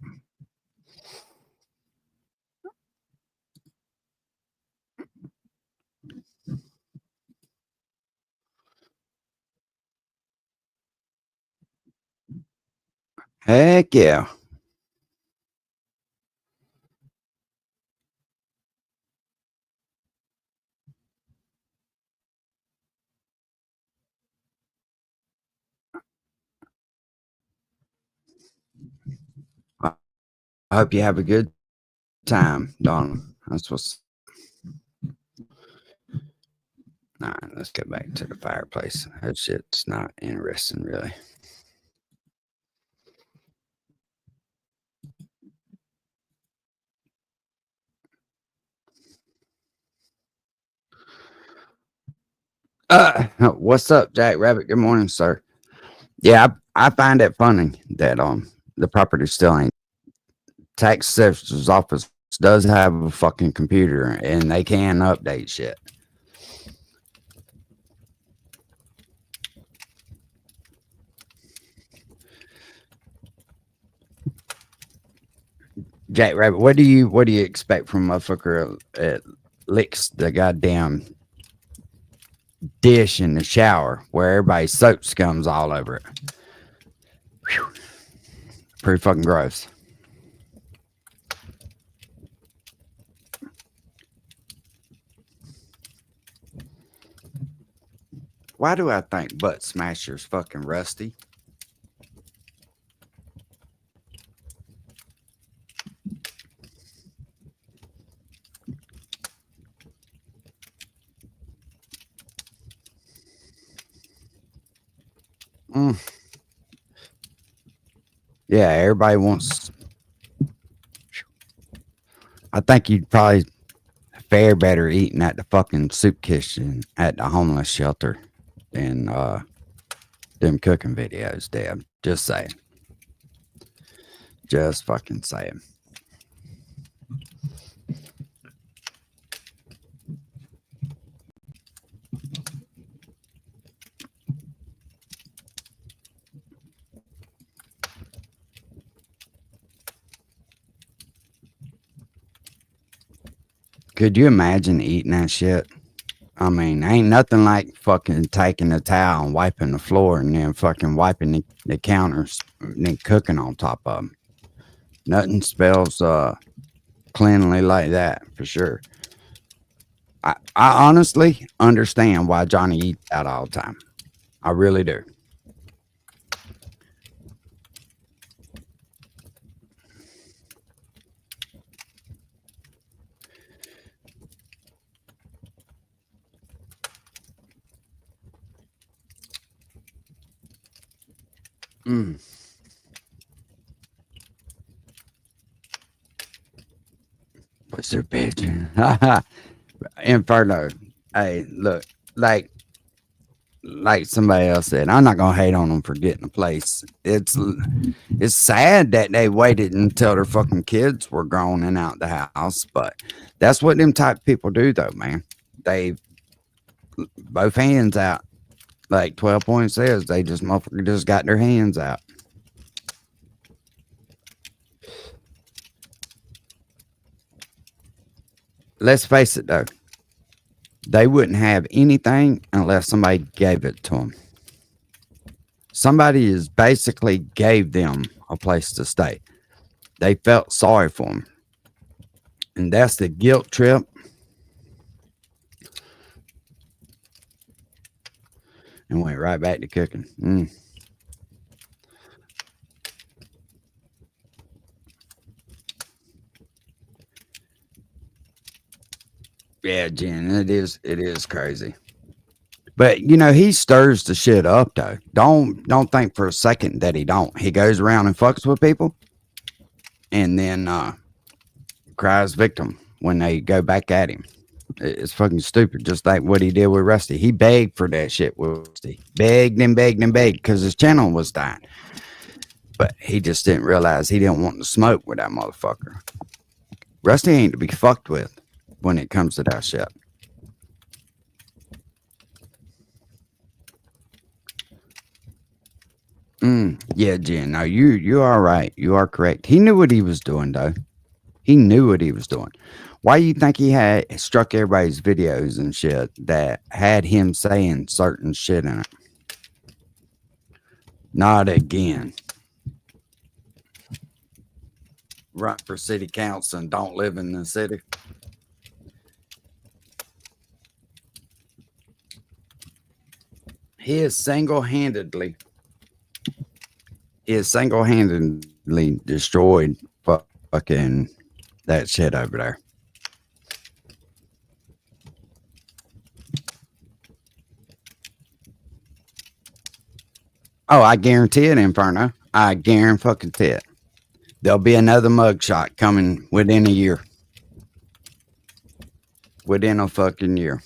Heck yeah. I hope you have a good time, Donald. That's what's. All right, let's get back to the fireplace. That shit's not interesting, really. What's up, Jack Rabbit? Good morning, sir. Yeah, I find it funny that the property still ain't. Tax Assessor's Office does have a fucking computer and they can update shit. Jack Rabbit, what do you expect from a motherfucker that licks the goddamn dish in the shower where everybody's soap scums all over it? Whew. Pretty fucking gross. Why do I think Butt Smasher's fucking rusty? Yeah, everybody wants. I think you'd probably fare better eating at the fucking soup kitchen at the homeless shelter than them cooking videos, Deb. Just saying. Just fucking saying. Could you imagine eating that shit? I mean, ain't nothing like fucking taking a towel and wiping the floor and then fucking wiping the counters and then cooking on top of them. Nothing spells cleanly like that, for sure. I honestly understand why Johnny eats out all the time. I really do. What's their bitch? Inferno. Hey, look, like somebody else said, I'm not gonna hate on them for getting a place. It's sad that they waited until their fucking kids were grown and out the house, but that's what them type of people do, though, man. They both hands out, like 12 Point says. They just motherfucker just got their hands out. Let's face it, though. They wouldn't have anything unless somebody gave it to them. Somebody is basically gave them a place to stay. They felt sorry for them. And that's the guilt trip. And went right back to cooking. Yeah, Jen, it is crazy. But you know, he stirs the shit up though. Don't think for a second that he don't. He goes around and fucks with people and then cries victim when they go back at him. It's fucking stupid, just like what he did with Rusty. He begged for that shit with Rusty. Begged and begged and begged because his channel was dying. But he just didn't realize he didn't want to smoke with that motherfucker. Rusty ain't to be fucked with when it comes to that shit. Yeah, Jen. No, you are right. You are correct. He knew what he was doing, though. He knew what he was doing. Why you think he had struck everybody's videos and shit that had him saying certain shit in it? Not again. Run for city council and don't live in the city. He is single-handedly destroyed fucking that shit over there. Oh, I guarantee it, Inferno. I guarantee it. There'll be another mugshot coming within a year. Within a fucking year.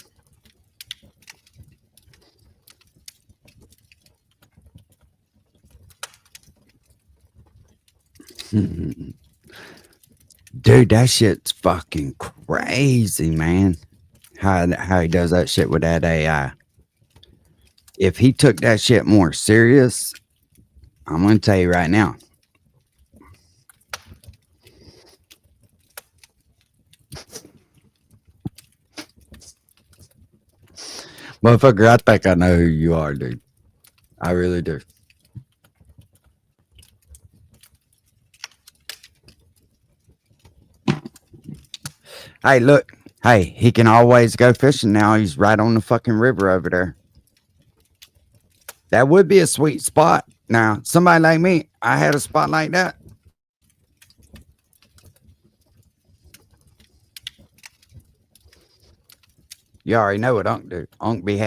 Dude, that shit's fucking crazy, man. How he does that shit with that AI. If he took that shit more serious, I'm gonna tell you right now. Motherfucker, I think I know who you are, dude. I really do. Hey, look. Hey, he can always go fishing now. He's right on the fucking river over there. That would be a sweet spot. Now, somebody like me, I had a spot like that. You already know what Unc do. Unc be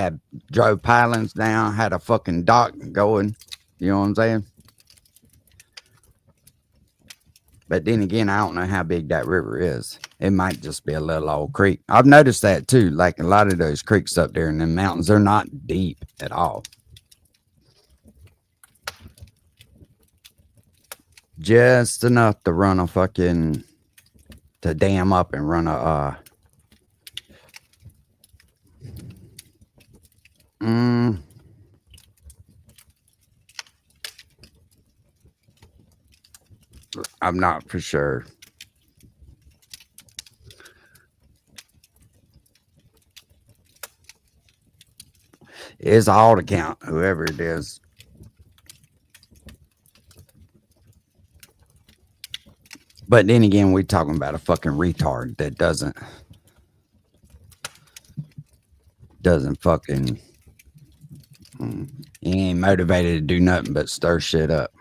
drove pilings down, had a fucking dock going. You know what I'm saying? But then again, I don't know how big that river is. It might just be a little old creek. I've noticed that too. Like a lot of those creeks up there in the mountains, they're not deep at all. Just enough to run a fucking, to dam up and run a, I'm not for sure. It's all to count, whoever it is. But then again, we're talking about a fucking retard that doesn't fucking, he ain't motivated to do nothing but stir shit up.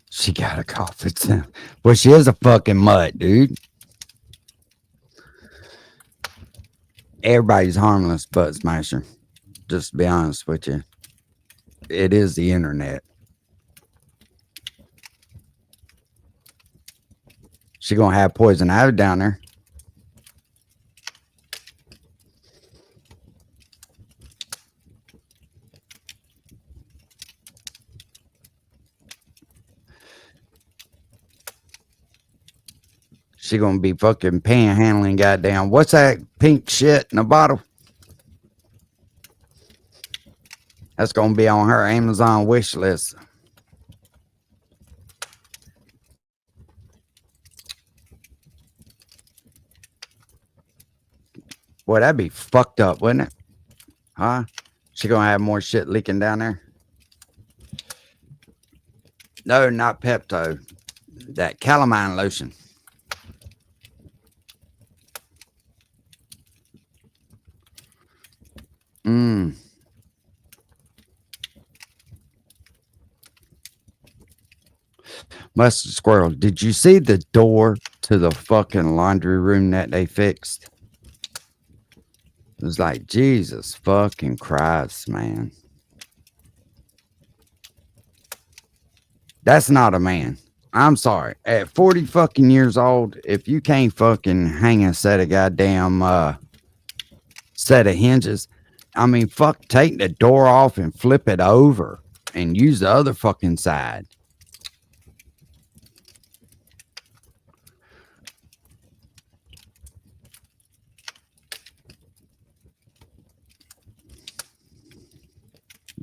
She got a cough. Well, she is a fucking mutt, dude. Everybody's harmless butt smasher. Just to be honest with you. It is the internet. She gonna have poison ivy down there. She gonna be fucking panhandling goddamn. What's that pink shit in the bottle? That's gonna be on her Amazon wish list. Boy, that'd be fucked up, wouldn't it? Huh? She gonna have more shit leaking down there? No, not Pepto. That calamine lotion. Mustard Squirrel, did you see the door to the fucking laundry room that they fixed? It was like, Jesus fucking Christ, man. That's not a man. I'm sorry. At 40 fucking years old, if you can't fucking hang a set of goddamn set of hinges, I mean, fuck, take the door off and flip it over and use the other fucking side.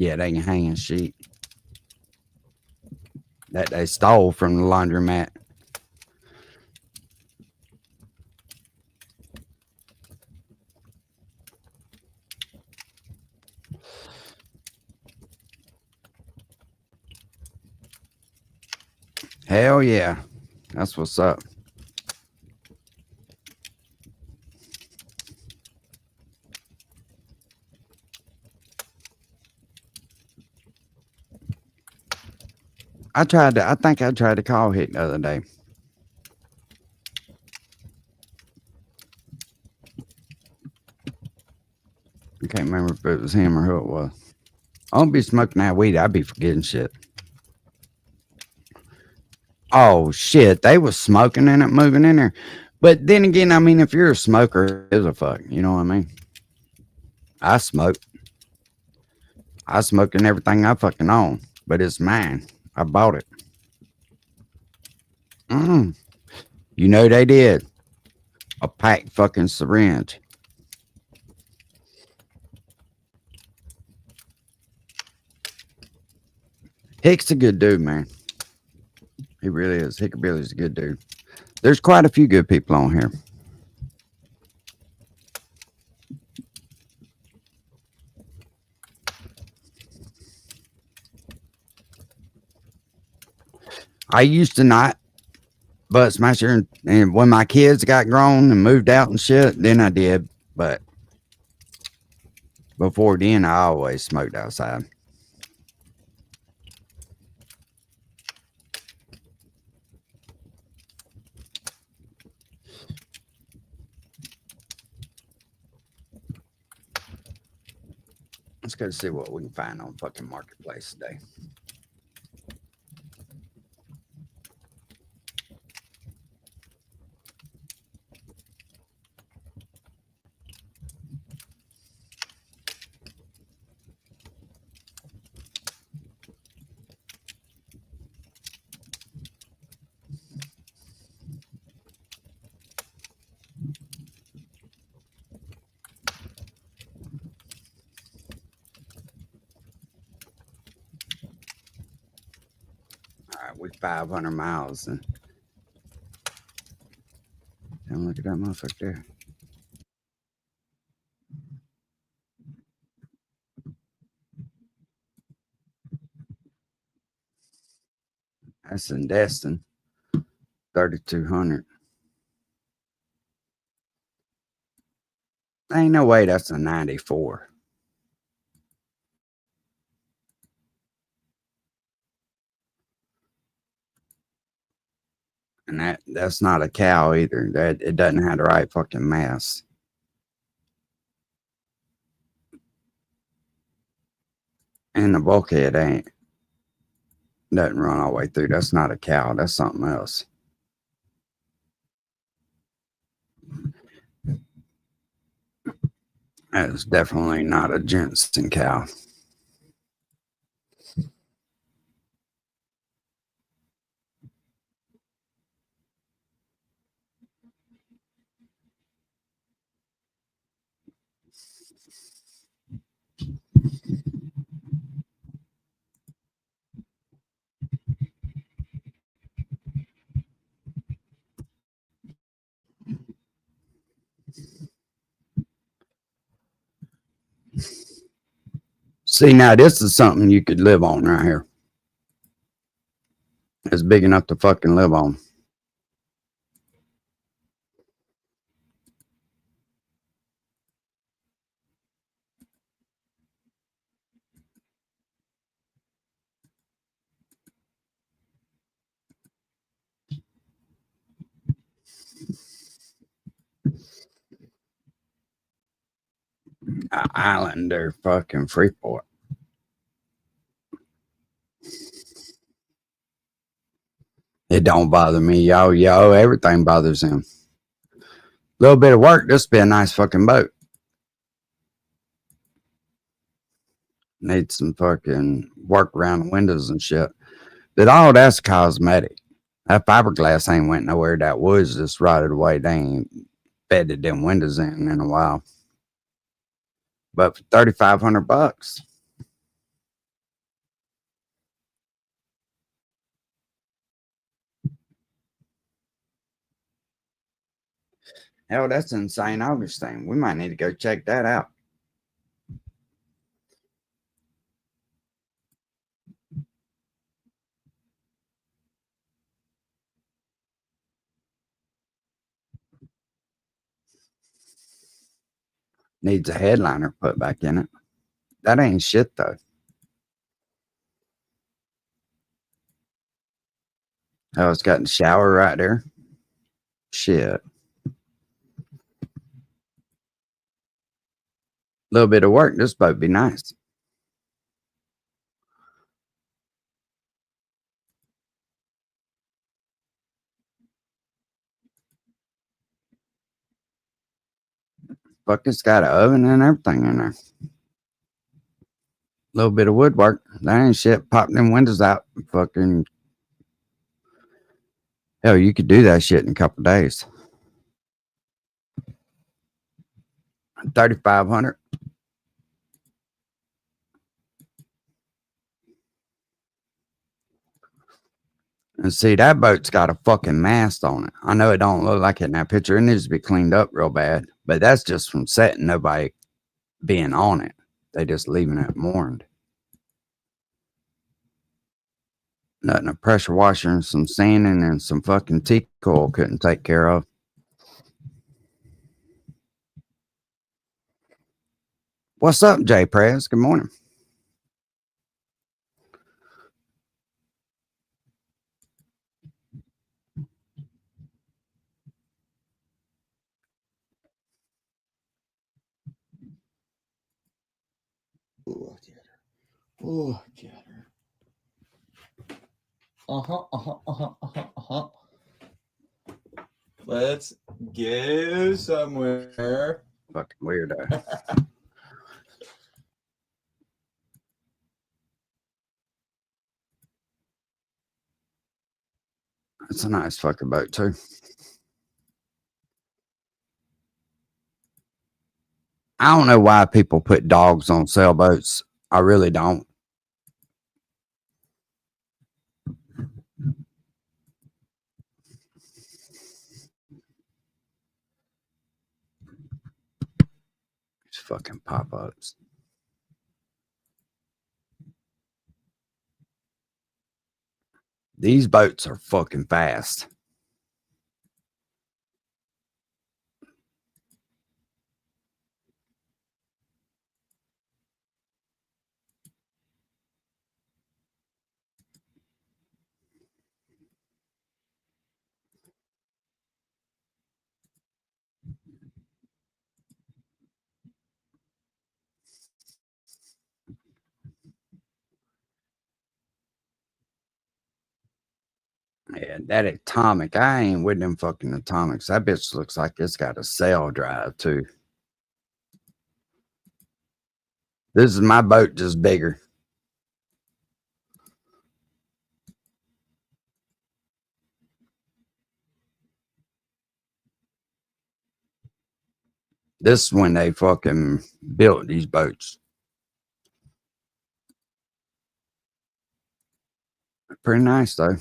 Yeah, they can hang a sheet that they stole from the laundromat. Hell yeah. That's what's up. I think I tried to call Hick the other day. I can't remember if it was him or who it was. I don't be smoking that weed. I'd be forgetting shit. Oh, shit. They was smoking in it, moving in there. But then again, I mean, if you're a smoker, it is a fuck. You know what I mean? I smoke. I smoke in everything I fucking own. But it's mine. I bought it. You know they did. A packed fucking syringe. Hick's a good dude, man. He really is. Hickabilly's a good dude. There's quite a few good people on here. I used to not butt smasher, and when my kids got grown and moved out and shit, then I did. But before then, I always smoked outside. go see what we can find on fucking Marketplace today. All right, we're 500 miles and damn, look at that motherfucker there. That's in Destin, 3,200. Ain't no way that's a 94. And that's not a cow either. That it doesn't have the right fucking mass. And the bulkhead doesn't run all the way through. That's not a cow. That's something else. That is definitely not a Jensen cow. See, now this is something you could live on right here. It's big enough to fucking live on. An island or fucking Freeport. It don't bother me, yo. Everything bothers him. Little bit of work. This be a nice fucking boat. Need some fucking work around the windows and shit. But all that's cosmetic. That fiberglass ain't went nowhere. That wood's just rotted away. They ain't bedded them windows in a while. But for $3,500. Hell, that's insane Augustine. We might need to go check that out. Needs a headliner put back in it. That ain't shit though. Oh, it's got the shower right there. Shit. Little bit of work. This boat be nice. Fuck, it's got an oven and everything in there. Little bit of woodwork. That ain't shit. Pop them windows out. Fucking hell, you could do that shit in a couple days. 3,500. And see, that boat's got a fucking mast on it. I know it don't look like it in that picture. It needs to be cleaned up real bad. But that's just from setting, nobody being on it. They just leaving it moored. Nothing a pressure washer and some sanding and some fucking teak oil couldn't take care of. What's up, Jay Prez? Good morning. Ooh.
Oh, get her. Let's go somewhere.
Fucking weirdo. It's a nice fucking boat too. I don't know why people put dogs on sailboats. I really don't. These fucking pop-ups. These boats are fucking fast. Yeah, that atomic. I ain't with them fucking atomics. That bitch looks like it's got a sail drive too. This is my boat, just bigger. This is when they fucking built these boats. Pretty nice though.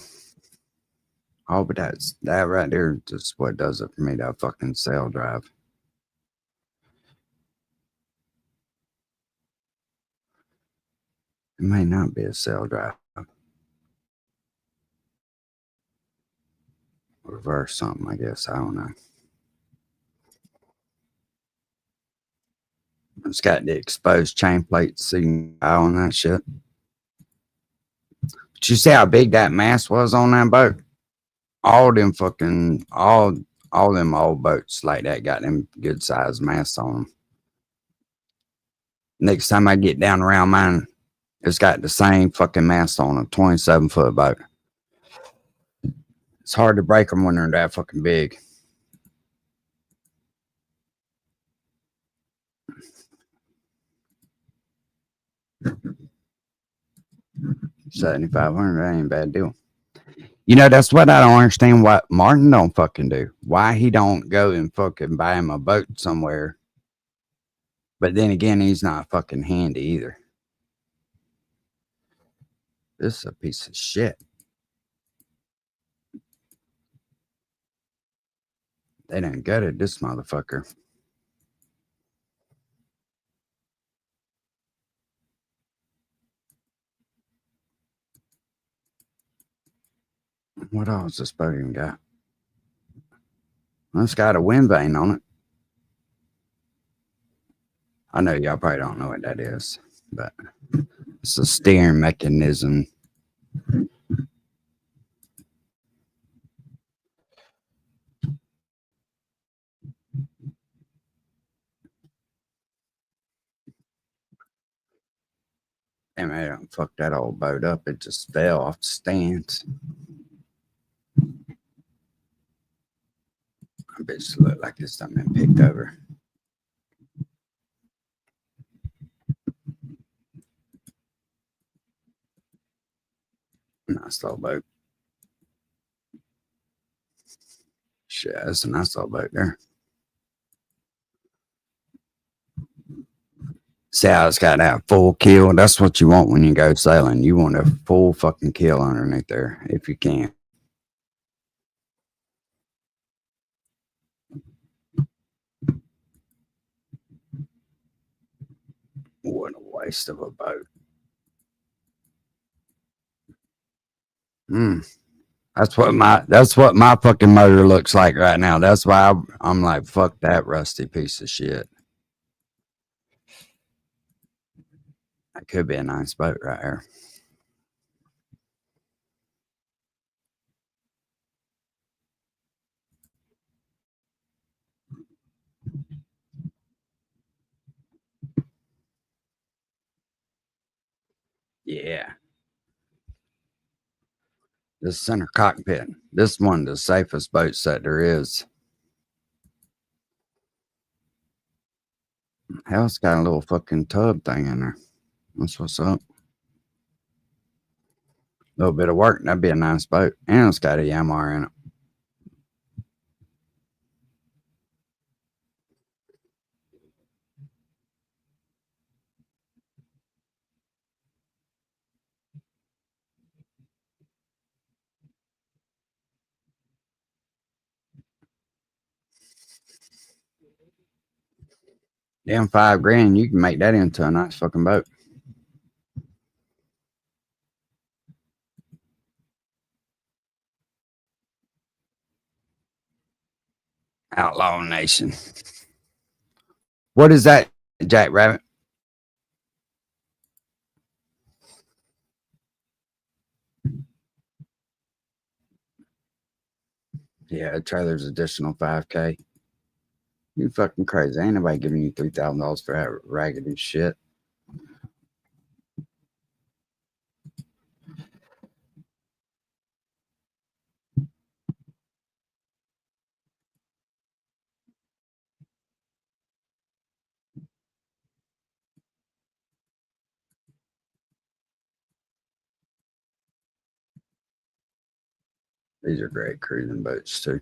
Oh, but that right there just what does it for me, that fucking sail drive. It may not be a sail drive. Reverse something, I guess. I don't know. It's got the exposed chain plate seeing eye on that shit. But you see how big that mast was on that boat? All them fucking all them old boats like that got them good sized masts on them. Next time I get down around mine, it's got the same fucking mast on a 27-foot boat. It's hard to break them when they're that fucking big. $7,500, that ain't a bad deal. You know, that's what I don't understand what Martin don't fucking do. Why he don't go and fucking buy him a boat somewhere. But then again, he's not fucking handy either. This is a piece of shit. They done gutted this motherfucker. What else this boat even got? Well, it's got a wind vane on it. I know y'all probably don't know what that is, but it's a steering mechanism. Damn, I don't fuck that old boat up. It just fell off the stands. I bet it look like it's something been picked over. Nice little boat. Shit, that's a nice little boat there. See how it's got that full keel? That's what you want when you go sailing. You want a full fucking keel underneath there, if you can. What a waste of a boat. That's what my fucking motor looks like right now. That's why I'm like, fuck that rusty piece of shit. That could be a nice boat right here. Yeah. This center cockpit. This one the safest boats that there is. Hell, it's got a little fucking tub thing in there. That's what's up. A little bit of work. That'd be a nice boat. And it's got a Yamaha in it. Damn, $5,000, you can make that into a nice fucking boat. Outlaw Nation. What is that, Jack Rabbit? Yeah, trailer's additional $5,000. You fucking crazy. Ain't nobody giving you $3,000 for that raggedy shit. These are great cruising boats too.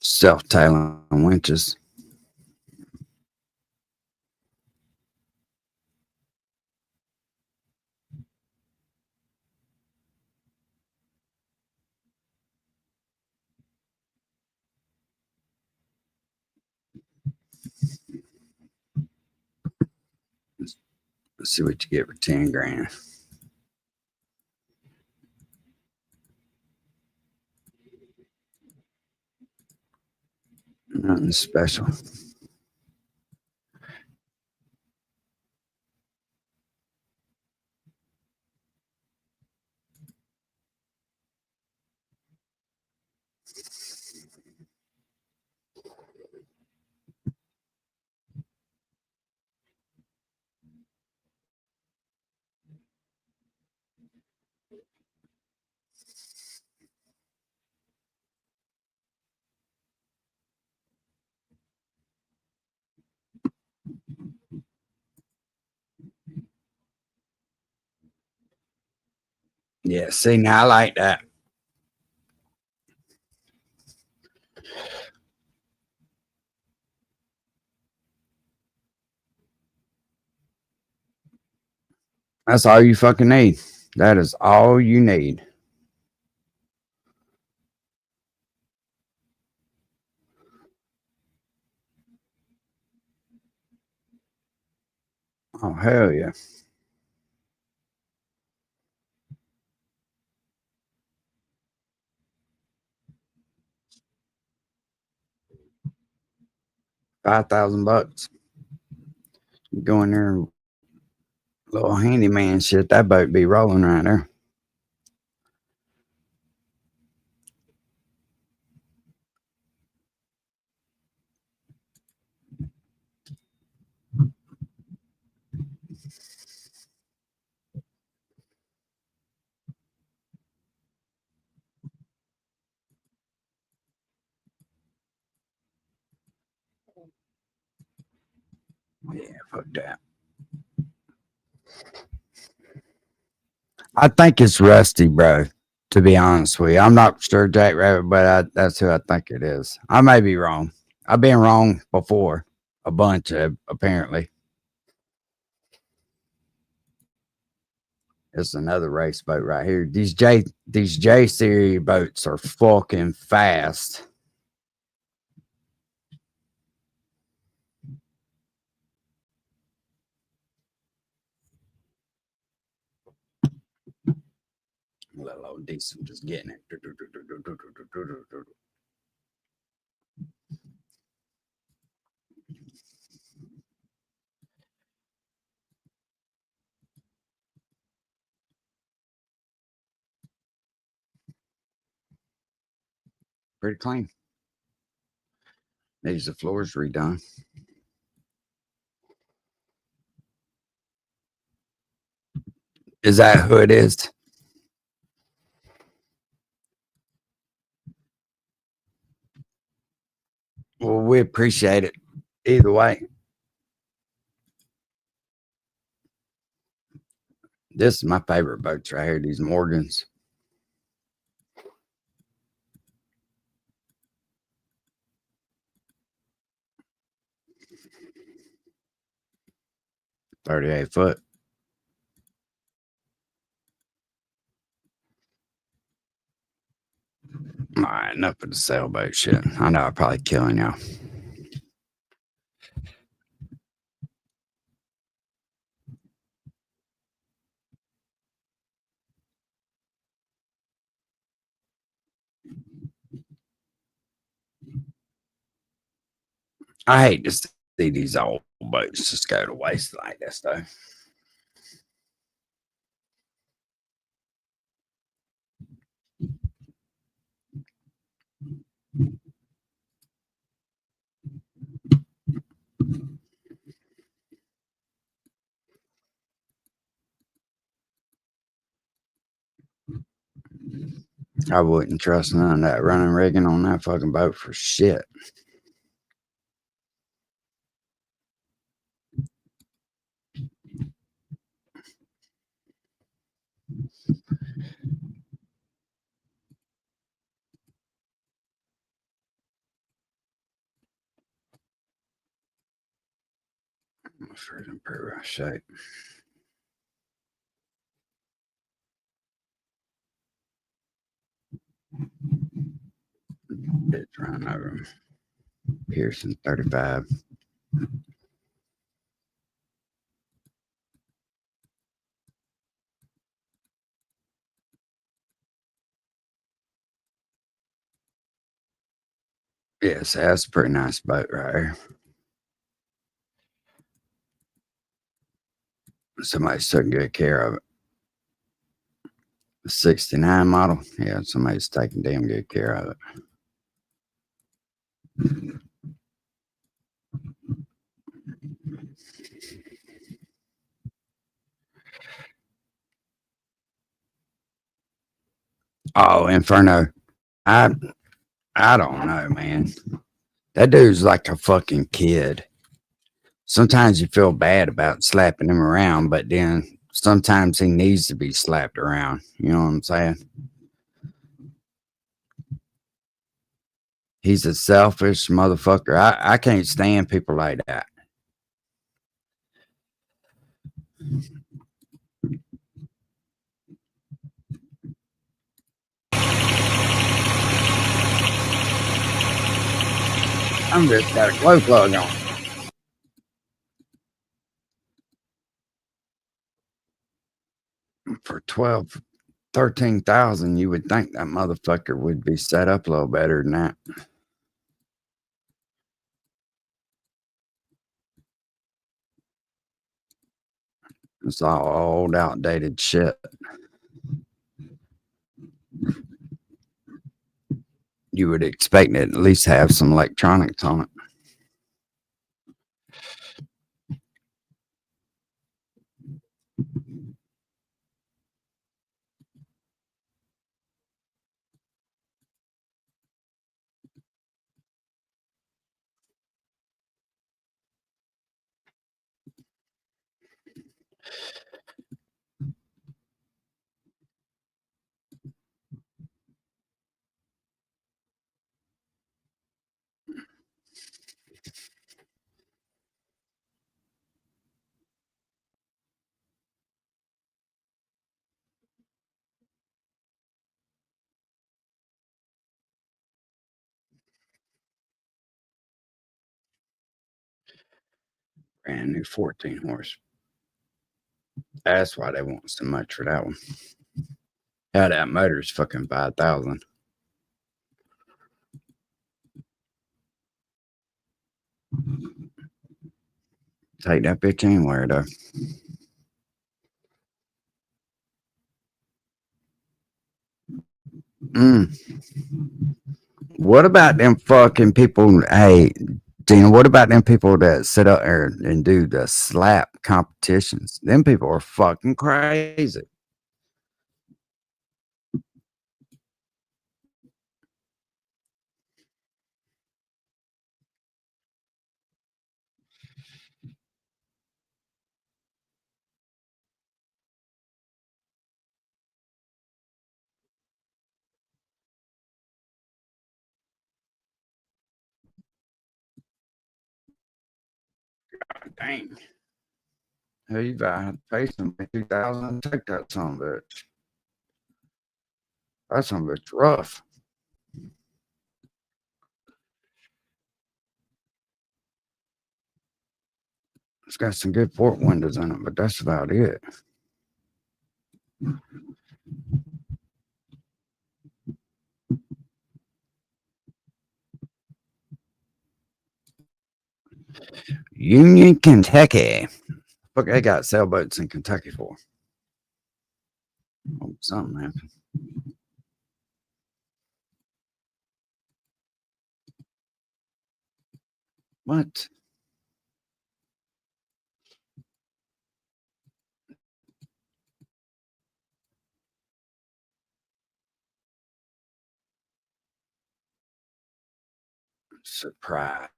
Self-tailing winches. Let's see what you get for $10,000. Nothing special. Yeah, see, now I like that. That's all you fucking need. That is all you need. Oh, hell yeah. $5,000. You go in there, little handyman shit, that boat be rolling right there. Yeah, fuck that. I think it's Rusty, bro. To be honest with you, I'm not sure, Jack Rabbit, but that's who I think it is. I may be wrong. I've been wrong before, a bunch of apparently. It's another race boat right here. These J series boats are fucking fast. Little old diesel just getting it. Pretty clean. Needs the floors redone. Is that who it is? Well, we appreciate it either way. This is my favorite boats right here, these Morgans. $38 foot. All right, enough of the sailboat shit. I know I'm probably killing y'all. I hate to see these old boats just go to waste like this, though. I wouldn't trust none of that running rigging on that fucking boat for shit. I'm afraid I'm pretty rough shape. It's running over him. Pearson 35. Yes, that's a pretty nice boat right here. Somebody's taking good care of it. The 69 model. Yeah, somebody's taking damn good care of it. Oh, Inferno. I don't know, man. That dude's like a fucking kid. Sometimes you feel bad about slapping him around, but then sometimes he needs to be slapped around. You know what I'm saying? He's a selfish motherfucker. I can't stand people like that. I'm just got a glow plug on. For 12, 13,000, you would think that motherfucker would be set up a little better than that. It's all old, outdated shit. You would expect it at least have some electronics on it. Brand new 14 horse. That's why they want so much for that one. Yeah, that motor's fucking 5,000. Take that bitch anywhere though. What about them fucking people? Hey, Gina, what about them people that sit up there and do the slap competitions? Them people are fucking crazy. Dang. Hell, you about to have to pay somebody 2,000 to take that son of a bitch. That son of a bitch rough. It's got some good port windows in it, but that's about it. Union, Kentucky. Fuck, they got sailboats in Kentucky for. Oh, something happened. What? Surprise.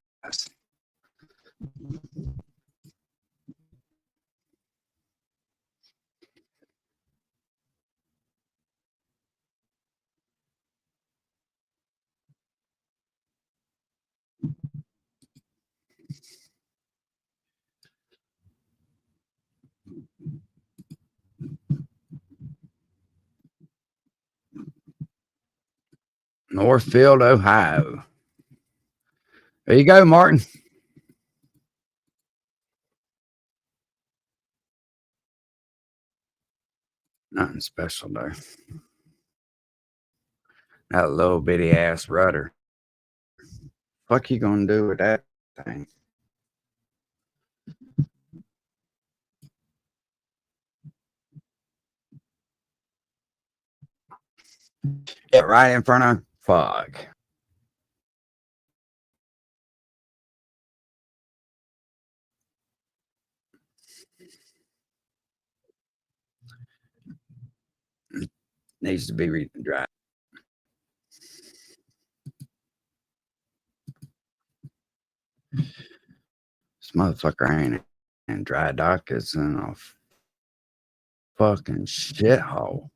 Northfield, Ohio. There you go, Martin. Nothing special though. That little bitty ass rudder. Fuck you gonna do with that thing? Yeah, right in front of fuck. Needs to be dry. This motherfucker ain't in dry dock. It's in a fucking shithole.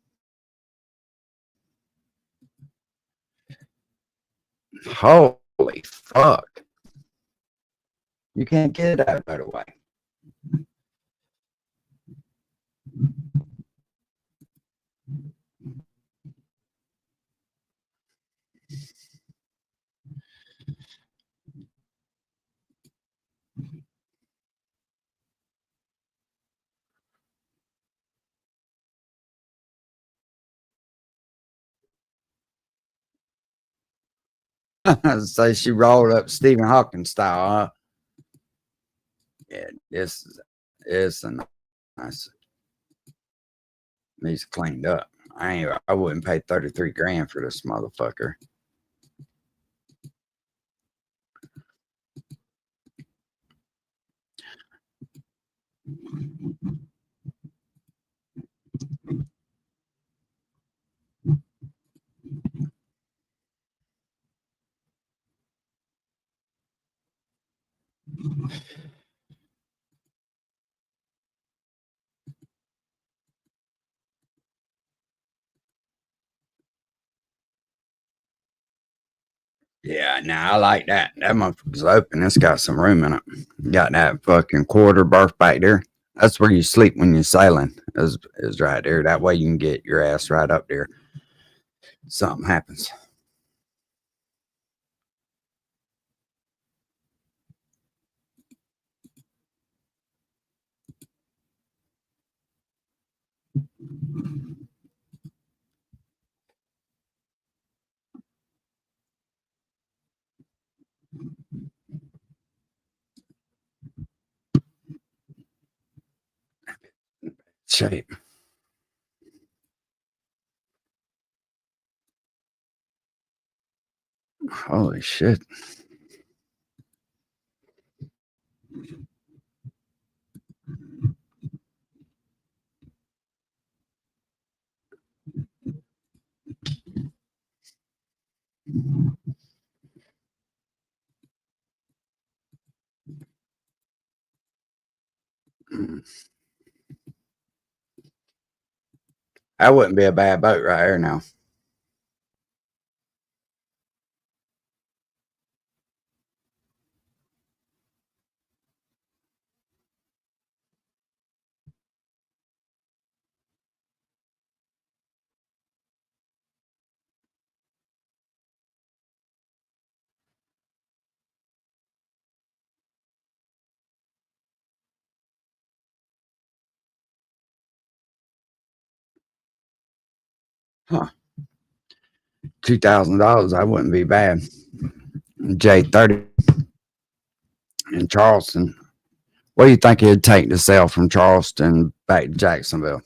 Holy fuck. You can't get that right away. So she rolled up Stephen Hawking style, huh? Yeah, it's a nice. Needs cleaned up. I wouldn't pay 33 grand for this motherfucker. Yeah, now I like that. That motherfucker's open. It's got some room in it. Got that fucking quarter berth back there. That's where you sleep when you're sailing. Is right there. That way you can get your ass right up there. Something happens. Shape. Holy shit. That wouldn't be a bad boat right here now. Huh. $2,000, that wouldn't be bad. J30 in Charleston. What do you think it'd take to sell from Charleston back to Jacksonville?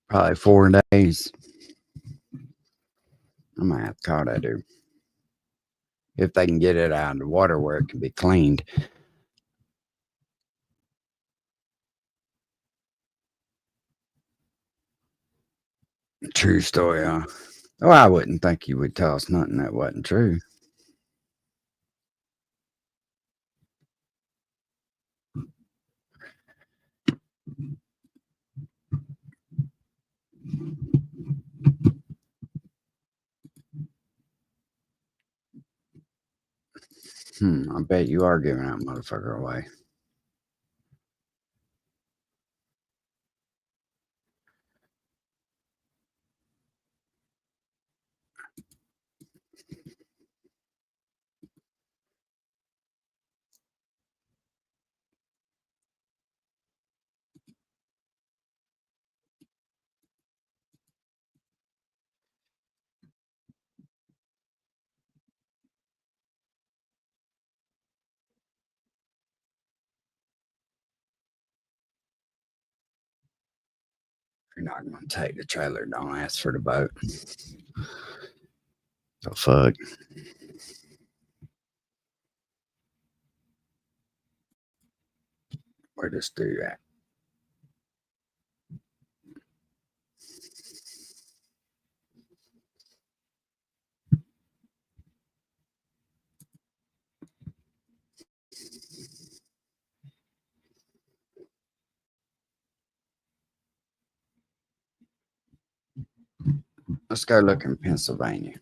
Probably 4 days. I might have to call that dude. If they can get it out of the water where it can be cleaned. True story, huh? Oh, I wouldn't think you would tell us nothing that wasn't true. I bet you are giving that motherfucker away. You're not going to take the trailer, don't ask for the boat. The fuck? Where this dude at? Let's go look in Pennsylvania.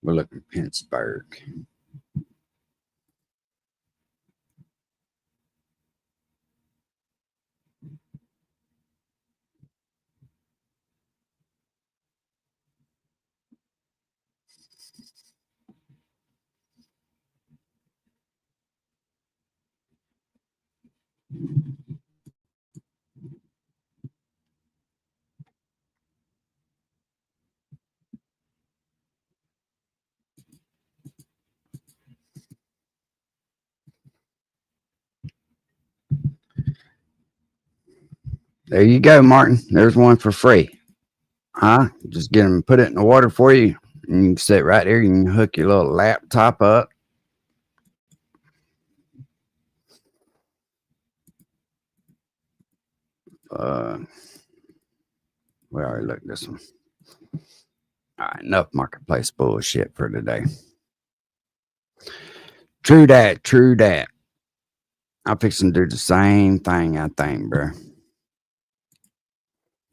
We'll look in Pittsburgh. There you go, Martin. There's one for free. Huh? Just get them, put it in the water for you. And you can sit right there. You can hook your little laptop up. We already looked at this one. All right, enough marketplace bullshit for today. True that, true that. I'm fixing to do the same thing, I think, bro.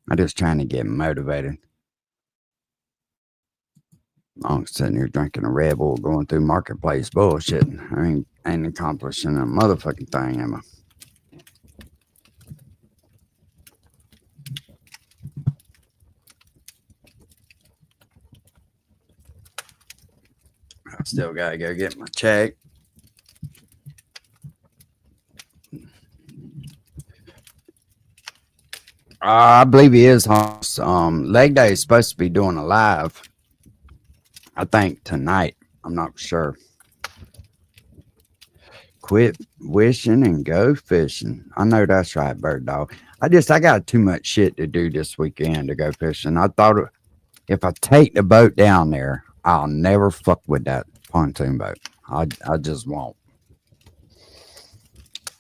I'm just trying to get motivated. I'm sitting here drinking a Red Bull, going through marketplace bullshit. I ain't accomplishing a motherfucking thing, am I? I still gotta go get my check. I believe he is. Leg Day is supposed to be doing a live. I think tonight. I'm not sure. Quit wishing and go fishing. I know that's right, Bird Dog. I got too much shit to do this weekend to go fishing. I thought if I take the boat down there, I'll never fuck with that pontoon boat. I just won't.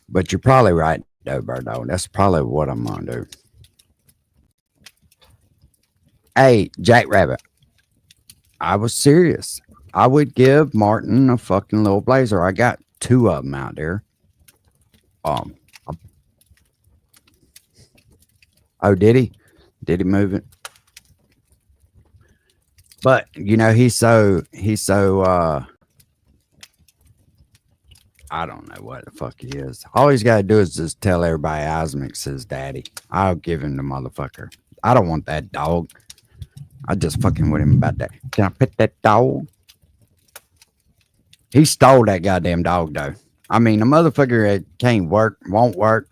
But you're probably right, though, Bird Dog. That's probably what I'm gonna do. Hey, Jackrabbit. I was serious. I would give Martin a fucking little blazer. I got 2 of them out there. Oh, did he? Did he move it? But you know, he's so I don't know what the fuck he is. All he's got to do is just tell everybody Osmic's his daddy. I'll give him the motherfucker. I don't want that dog. I just fucking with him about that. Can I pet that dog? He stole that goddamn dog though. I mean, a motherfucker that can't work, won't work.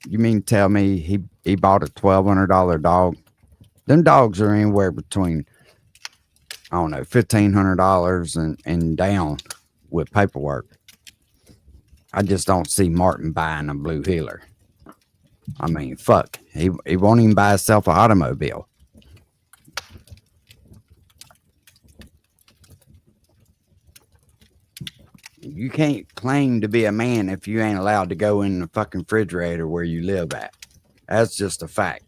You mean tell me he bought a $1,200 dog? Them dogs are anywhere between, I don't know, $1,500 and down with paperwork. I just don't see Martin buying a blue heeler. I mean, fuck. He won't even buy himself an automobile. You can't claim to be a man if you ain't allowed to go in the fucking refrigerator where you live at. That's just a fact.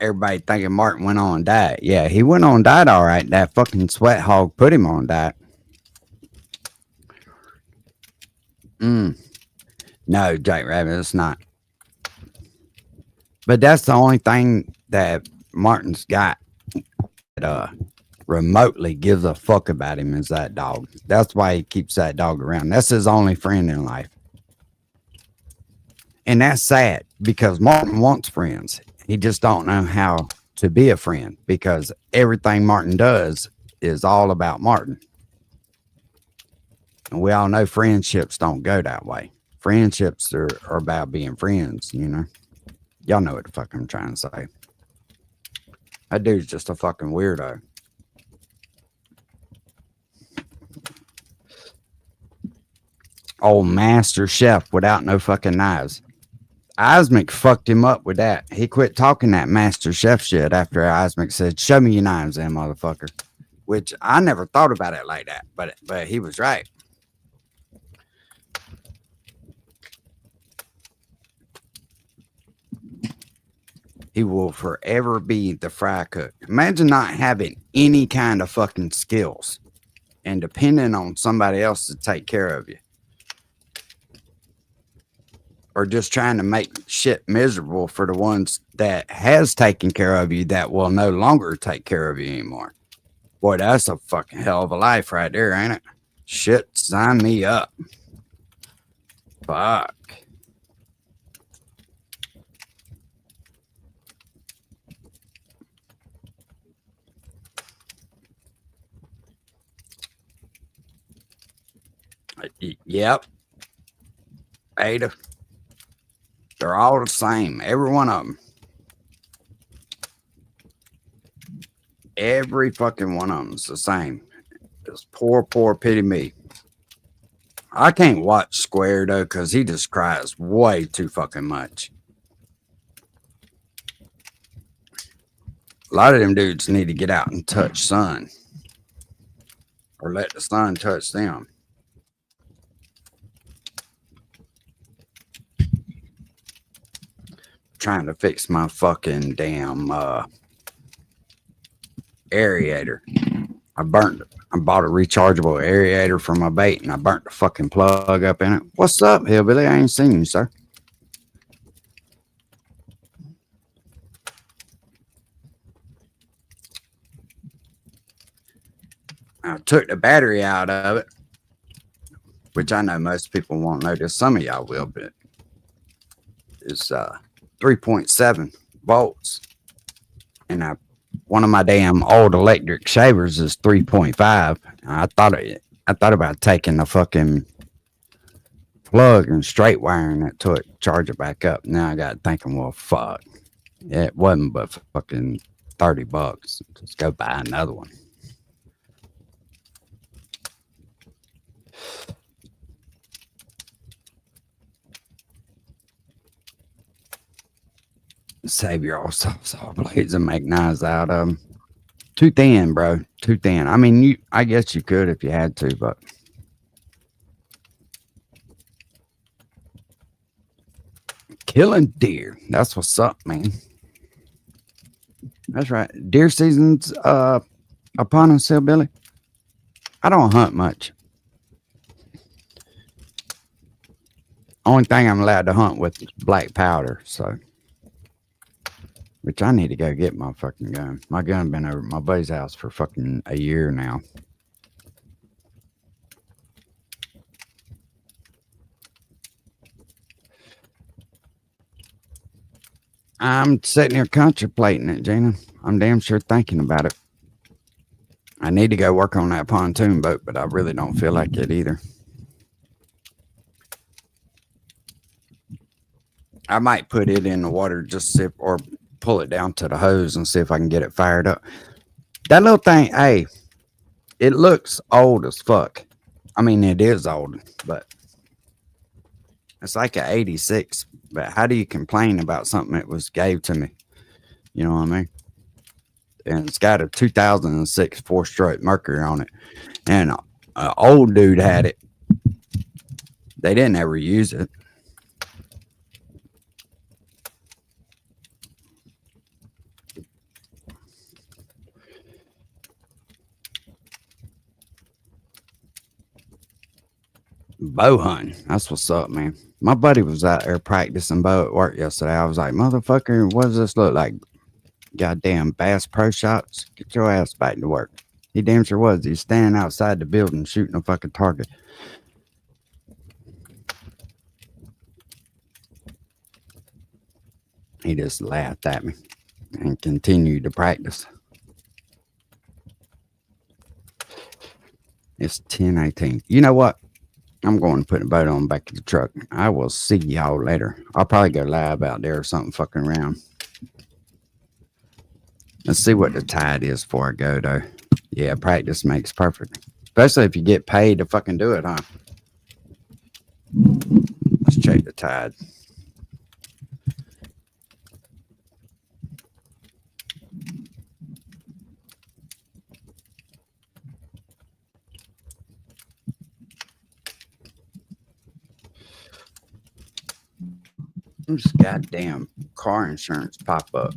Everybody thinking Martin went on diet. Yeah, he went on diet all right. That fucking sweat hog put him on diet. No, Jake Rabbit, it's not. But that's the only thing that Martin's got that remotely gives a fuck about him is that dog. That's why he keeps that dog around. That's his only friend in life. And that's sad because Martin wants friends. He just don't know how to be a friend because everything Martin does is all about Martin. And we all know friendships don't go that way. Friendships are about being friends, you know. Y'all know what the fuck I'm trying to say. That dude's just a fucking weirdo. Old master chef without no fucking knives. Osmic fucked him up with that. He quit talking that master chef shit after Osmic said, "Show me your knives, then, motherfucker." Which I never thought about it like that, but he was right. He will forever be the fry cook. Imagine not having any kind of fucking skills and depending on somebody else to take care of you. Or just trying to make shit miserable for the ones that has taken care of you that will no longer take care of you anymore. Boy, that's a fucking hell of a life right there, ain't it? Shit, sign me up. Fuck. Yep. Ada. They're all the same. Every one of them. Every fucking one of them's the same. Just poor pity me. I can't watch Square though, because he just cries way too fucking much. A lot of them dudes need to get out and touch sun. Or let the sun touch them. Trying to fix my fucking damn aerator. I bought a rechargeable aerator for my bait and I burnt the fucking plug up in it. What's up, hillbilly? I ain't seen you, sir. I took the battery out of it, which I know most people won't notice. Some of y'all will, but it's 3.7 volts. And one of my damn old electric shavers is 3.5. I thought about taking the fucking plug and straight wiring it to it, charge it back up. Now I got thinking, well, fuck. It wasn't but fucking $30. Just go buy another one. Save your old saw blades and make knives out of them. Too thin, bro. Too thin. I mean, I guess you could if you had to, but killing deer. That's what's up, man. That's right. Deer season's upon us, Hillbilly. I don't hunt much. Only thing I'm allowed to hunt with is black powder, so Which I need to go get my fucking gun. My gun been over at my buddy's house for fucking a year now. I'm sitting here contemplating it, Gina. I'm damn sure thinking about it. I need to go work on that pontoon boat, but I really don't feel like it either. I might put it in the water just see if, or pull it down to the hose and see if I can get it fired up. That little thing, hey, it looks old as fuck. I mean, it is old, but it's like an 86. But how do you complain about something that was gave to me? You know what I mean? And it's got a 2006 4-stroke Mercury on it. And an old dude had it. They didn't ever use it. Bow hunting. That's what's up, man. My buddy was out there practicing bow at work yesterday. I was like, motherfucker, what does this look like? Goddamn Bass Pro Shots. Get your ass back to work. He damn sure was. He's standing outside the building shooting a fucking target. He just laughed at me and continued to practice. It's 10:18. You know what? I'm going to put the boat on back to the truck. I will see y'all later. I'll probably go live out there or something fucking around. Let's see what the tide is before I go, though. Yeah, practice makes perfect. Especially if you get paid to fucking do it, huh? Let's check the tide. This goddamn car insurance pop up.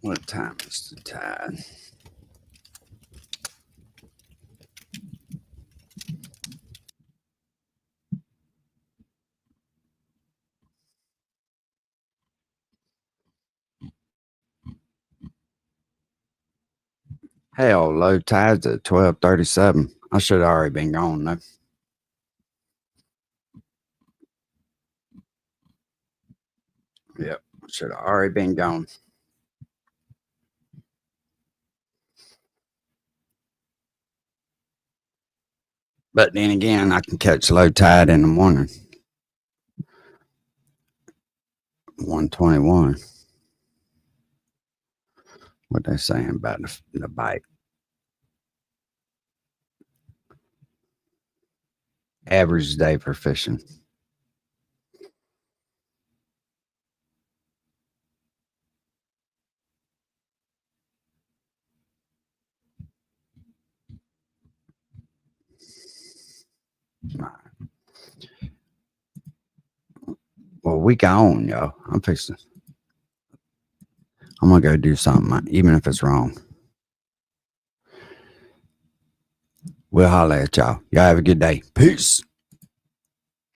What time is the tide? Hell, low tide's at 12:37. I should have already been gone though. Yep, should have already been gone. But then again, I can catch low tide in the morning. 121. What they saying about the bike? Average day for fishing. Well, we gone, yo. I'm fixing. I'm gonna go do something, even if it's wrong. We'll holler at y'all. Y'all have a good day. Peace.